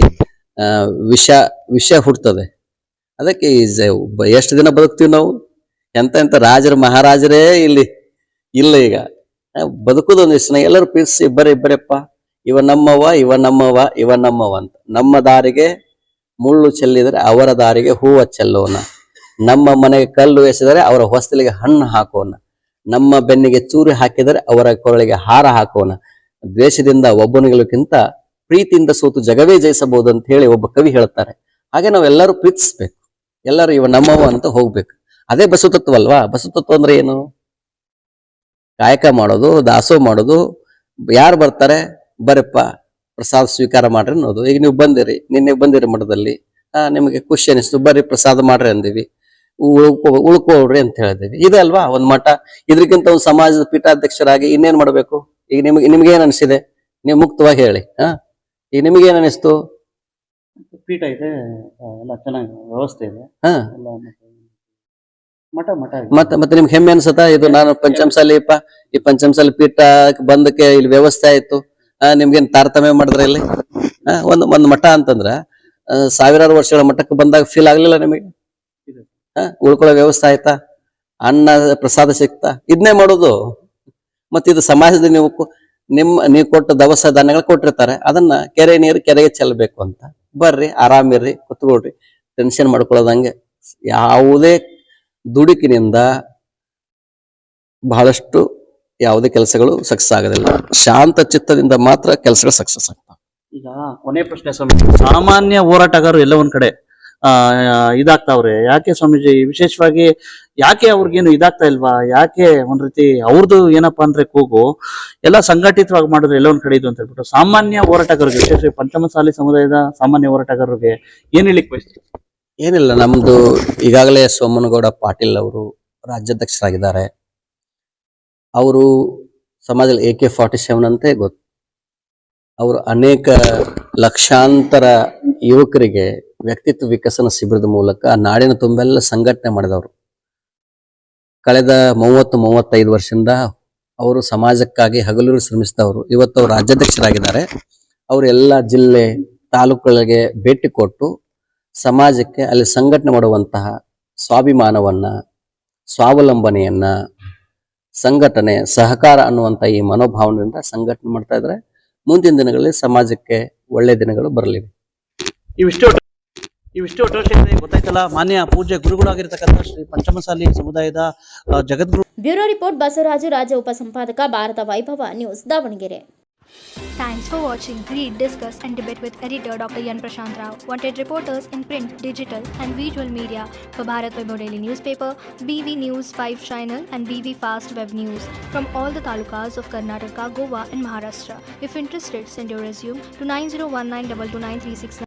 S3: ವಿಷ ಹುಡ್ತದೆ. ಅದಕ್ಕೆ ಎಷ್ಟು ದಿನ ಬದುಕ್ತೀವಿ ನಾವು? ಎಂತ ರಾಜರು ಮಹಾರಾಜರೇ ಇಲ್ಲ ಈಗ. ಬದುಕುದೊಂದಿಷ್ಟು ದಿನ ಎಲ್ಲರೂ ಪ್ರೀತಿಸಿ ಬರೀಪ್ಪ, ಇವ ನಮ್ಮವ ಅಂತ. ನಮ್ಮ ದಾರಿಗೆ ಮುಳ್ಳು ಚೆಲ್ಲಿದರೆ ಅವರ ದಾರಿಗೆ ಹೂವ ಚೆಲ್ಲೋಣ, ನಮ್ಮ ಮನೆಗೆ ಕಲ್ಲು ಎಸೆದರೆ ಅವರ ಹೊಸ್ತಲಿಗೆ ಹಣ್ಣು ಹಾಕೋಣ, ನಮ್ಮ ಬೆನ್ನಿಗೆ ಚೂರಿ ಹಾಕಿದರೆ ಅವರ ಕೊರಳಿಗೆ ಹಾರ ಹಾಕೋಣ. ದ್ವೇಷದಿಂದ ಒಬ್ಬನಿಗಿಂತ ಪ್ರೀತಿಯಿಂದ ಸೋತು ಜಗವೇ ಜಯಿಸಬಹುದು ಅಂತ ಹೇಳಿ ಒಬ್ಬ ಕವಿ ಹೇಳ್ತಾರೆ. ಹಾಗೆ ನಾವೆಲ್ಲರೂ ಪ್ರೀತಿಸ್ಬೇಕು, ಎಲ್ಲರೂ ಇವ ನಮ್ಮವ ಅಂತ ಹೋಗ್ಬೇಕು. ಅದೇ ಬಸವತತ್ವ ಅಲ್ವಾ? ಬಸವತತ್ವ ಅಂದ್ರೆ ಏನು? ಕಾಯಕ ಮಾಡೋದು, ದಾಸೋಹ ಮಾಡೋದು. ಯಾರು ಬರ್ತಾರೆ, ಬರಪ್ಪ ಪ್ರಸಾದ ಸ್ವೀಕಾರ ಮಾಡ್ರಿ ಅನ್ನೋದು. ಈಗ ನೀವು ನಿನ್ನೆ ಬಂದಿರಿ ಮಠದಲ್ಲಿ, ನಿಮಗೆ ಖುಷಿ ಅನಿಸ್ತು, ಬರ್ರಿ ಪ್ರಸಾದ ಮಾಡ್ರಿ ಅಂದಿವಿ, ಉಳ್ಕೊಳ್ರಿ ಅಂತ ಹೇಳಿದ್ವಿ. ಇದೆ ಅಲ್ವಾ ಒಂದ್ ಮಠ? ಇದ್ರಕ್ಕಿಂತ ಒಂದು ಸಮಾಜದ ಪೀಠಾಧ್ಯಕ್ಷರಾಗಿ ಇನ್ನೇನ್ ಮಾಡ್ಬೇಕು? ಈಗ ನಿಮ್ಗೇನ್ ಅನಿಸಿದೆ? ನೀವು ಮುಕ್ತವಾಗಿ ಹೇಳಿ. ಈಗ ನಿಮ್ಗೇನ್ ಅನಿಸ್ತು?
S2: ಪೀಠ ಇದೆ, ಎಲ್ಲ ಚೆನ್ನಾಗಿ ವ್ಯವಸ್ಥೆ ಇದೆ.
S3: ಮತ್ತೆ ನಿಮ್ಗೆ ಹೆಮ್ಮೆ ಅನ್ಸತ್ತ? ಇದು ನಾನು ಪಂಚಮಸಾಲಿಪ್ಪ, ಈ ಪಂಚಮಸಾಲಿ ಪೀಠ ಬಂದಕ್ಕೆ ಇಲ್ಲಿ ವ್ಯವಸ್ಥೆ ಆಯ್ತು, ನಿಮ್ಗೇನ್ ತಾರತಮ್ಯ ಮಾಡಿದ್ರೆ ಇಲ್ಲಿ? ಒಂದ್ ಮಠ ಅಂತಂದ್ರ ಸಾವಿರಾರು ವರ್ಷಗಳ ಮಠಕ್ಕೆ ಬಂದಾಗ ಫೀಲ್ ಆಗ್ಲಿಲ್ಲ ನಿಮಗೆ? ಉಳ್ಕೊಳ್ಳೋ ವ್ಯವಸ್ಥೆ ಆಯ್ತಾ? ಅನ್ನ ಪ್ರಸಾದ ಸಿಕ್ತಾ? ಇದನ್ನೇ ಮಾಡೋದು. ಮತ್ತೆ ಇದು ಸಮಾಜದ ನೀವು ಕೊಟ್ಟ ದವಸ ಧಾನ್ಯಗಳು ಕೊಟ್ಟಿರ್ತಾರೆ, ಅದನ್ನ ಕೆರೆ ನೀರು ಕೆರೆಗೆ ಚೆಲ್ಲಬೇಕು ಅಂತ. ಬರ್ರಿ, ಆರಾಮಿರ್ರಿ, ಕುತ್ಕೊಳ್ರಿ, ಟೆನ್ಷನ್ ಮಾಡ್ಕೊಳ್ಳೋದಂಗೆ. ಯಾವುದೇ ದುಡುಕಿನಿಂದ ಬಹಳಷ್ಟು ಯಾವುದೇ ಕೆಲಸಗಳು ಸಕ್ಸಸ್ ಆಗೋದಿಲ್ಲ. ಶಾಂತ ಚಿತ್ತದಿಂದ ಮಾತ್ರ ಕೆಲಸಗಳು ಸಕ್ಸಸ್ ಆಗ್ತವೆ.
S2: ಈಗ ಕೊನೆ ಪ್ರಶ್ನೆ ಸ್ವಾಮೀಜಿ, ಸಾಮಾನ್ಯ ಹೋರಾಟಗಾರರು ಎಲ್ಲ ಒಂದ್ ಕಡೆ ಇದಾಗ್ತಾವ್ರೆ. ಯಾಕೆ ಸ್ವಾಮೀಜಿ? ವಿಶೇಷವಾಗಿ ಯಾಕೆ ಅವ್ರಿಗೇನು ಇದಾಗ್ತಾ ಇಲ್ವಾ? ಯಾಕೆ ಒಂದ್ ರೀತಿ ಅವ್ರದ್ದು ಏನಪ್ಪಾ ಅಂದ್ರೆ ಕೂಗು ಎಲ್ಲ ಸಂಘಟಿತವಾಗಿ ಮಾಡಿದ್ರೆ ಎಲ್ಲ ಒಂದ್ ಕಡೆ ಇದು ಅಂತ ಹೇಳ್ಬಿಟ್ಟು ಸಾಮಾನ್ಯ ಹೋರಾಟಗಾರರಿಗೆ, ವಿಶೇಷವಾಗಿ ಪಂಚಮಸಾಲಿ ಸಮುದಾಯದ ಸಾಮಾನ್ಯ ಹೋರಾಟಗಾರರಿಗೆ ಏನ್ ಹೇಳಿಕ್ ಬಯಸ್ತೀವಿ?
S3: ಏನಿಲ್ಲ, ನಮ್ದು ಈಗಾಗಲೇ ಸೋಮನಗೌಡ ಪಾಟೀಲ್ ಅವರು ರಾಜ್ಯಾಧ್ಯಕ್ಷರಾಗಿದ್ದಾರೆ. ಅವರು ಸಮಾಜದಲ್ಲಿ AK-47 ಅಂತೆ ಗೊತ್ತು. ಅವರು ಅನೇಕ ಲಕ್ಷಾಂತರ ಯುವಕರಿಗೆ ವ್ಯಕ್ತಿತ್ವ ವಿಕಸನ ಶಿಬಿರದ ಮೂಲಕ ನಾಡಿನ ತುಂಬೆಲ್ಲ ಸಂಘಟನೆ ಮಾಡಿದವರು. ಕಳೆದ 30-35 ವರ್ಷದಿಂದ ಅವರು ಸಮಾಜಕ್ಕಾಗಿ ಹಗಲು ಶ್ರಮಿಸಿದವರು. ಇವತ್ತು ಅವರು ರಾಜ್ಯಾಧ್ಯಕ್ಷರಾಗಿದ್ದಾರೆ. ಅವರು ಎಲ್ಲ ಜಿಲ್ಲೆ ತಾಲೂಕುಗಳಿಗೆ ಭೇಟಿ ಕೊಟ್ಟು ಸಮಾಜಕ್ಕೆ ಅಲ್ಲಿ ಸಂಘಟನೆ ಮಾಡುವಂತಹ ಸ್ವಾಭಿಮಾನವನ್ನ, ಸ್ವಾವಲಂಬನೆಯನ್ನ, ಸಂಘಟನೆ, ಸಹಕಾರ ಅನ್ನುವಂಥ ಈ ಮನೋಭಾವನೆಯಿಂದ ಸಂಘಟನೆ ಮಾಡ್ತಾ ಇದ್ದಾರೆ. ಮುಂದಿನ ದಿನಗಳಲ್ಲಿ ಸಮಾಜಕ್ಕೆ ಒಳ್ಳೆ ದಿನಗಳು ಬರಲಿವೆ.
S2: ಇವಿಷ್ಟು ಗೊತ್ತಾಯ್ತಲ್ಲ, ಮಾನ್ಯ ಪೂಜ್ಯ ಗುರುಗಳಾಗಿರ್ತಕ್ಕಂಥ ಶ್ರೀ ಪಂಚಮಸಾಲಿ ಸಮುದಾಯದ ಜಗದ್ಗುರು.
S1: ಬ್ಯೂರೋ ರಿಪೋರ್ಟ್ ಬಸವರಾಜು, ರಾಜ್ಯ ಉಪಸಂಪಾದಕ, ಭಾರತ ವೈಭವ news, Davanagere.
S4: Thanks for watching Read, Discuss and Debate with editor Dr. Yan Prashant Rao. Wanted reporters in print, digital and visual media for Bharat Vaibhav Daily Newspaper, BV News 5 Channel and BV Fast Web News from all the talukas of Karnataka, Goa and Maharashtra. If interested, send your resume to 9019229369.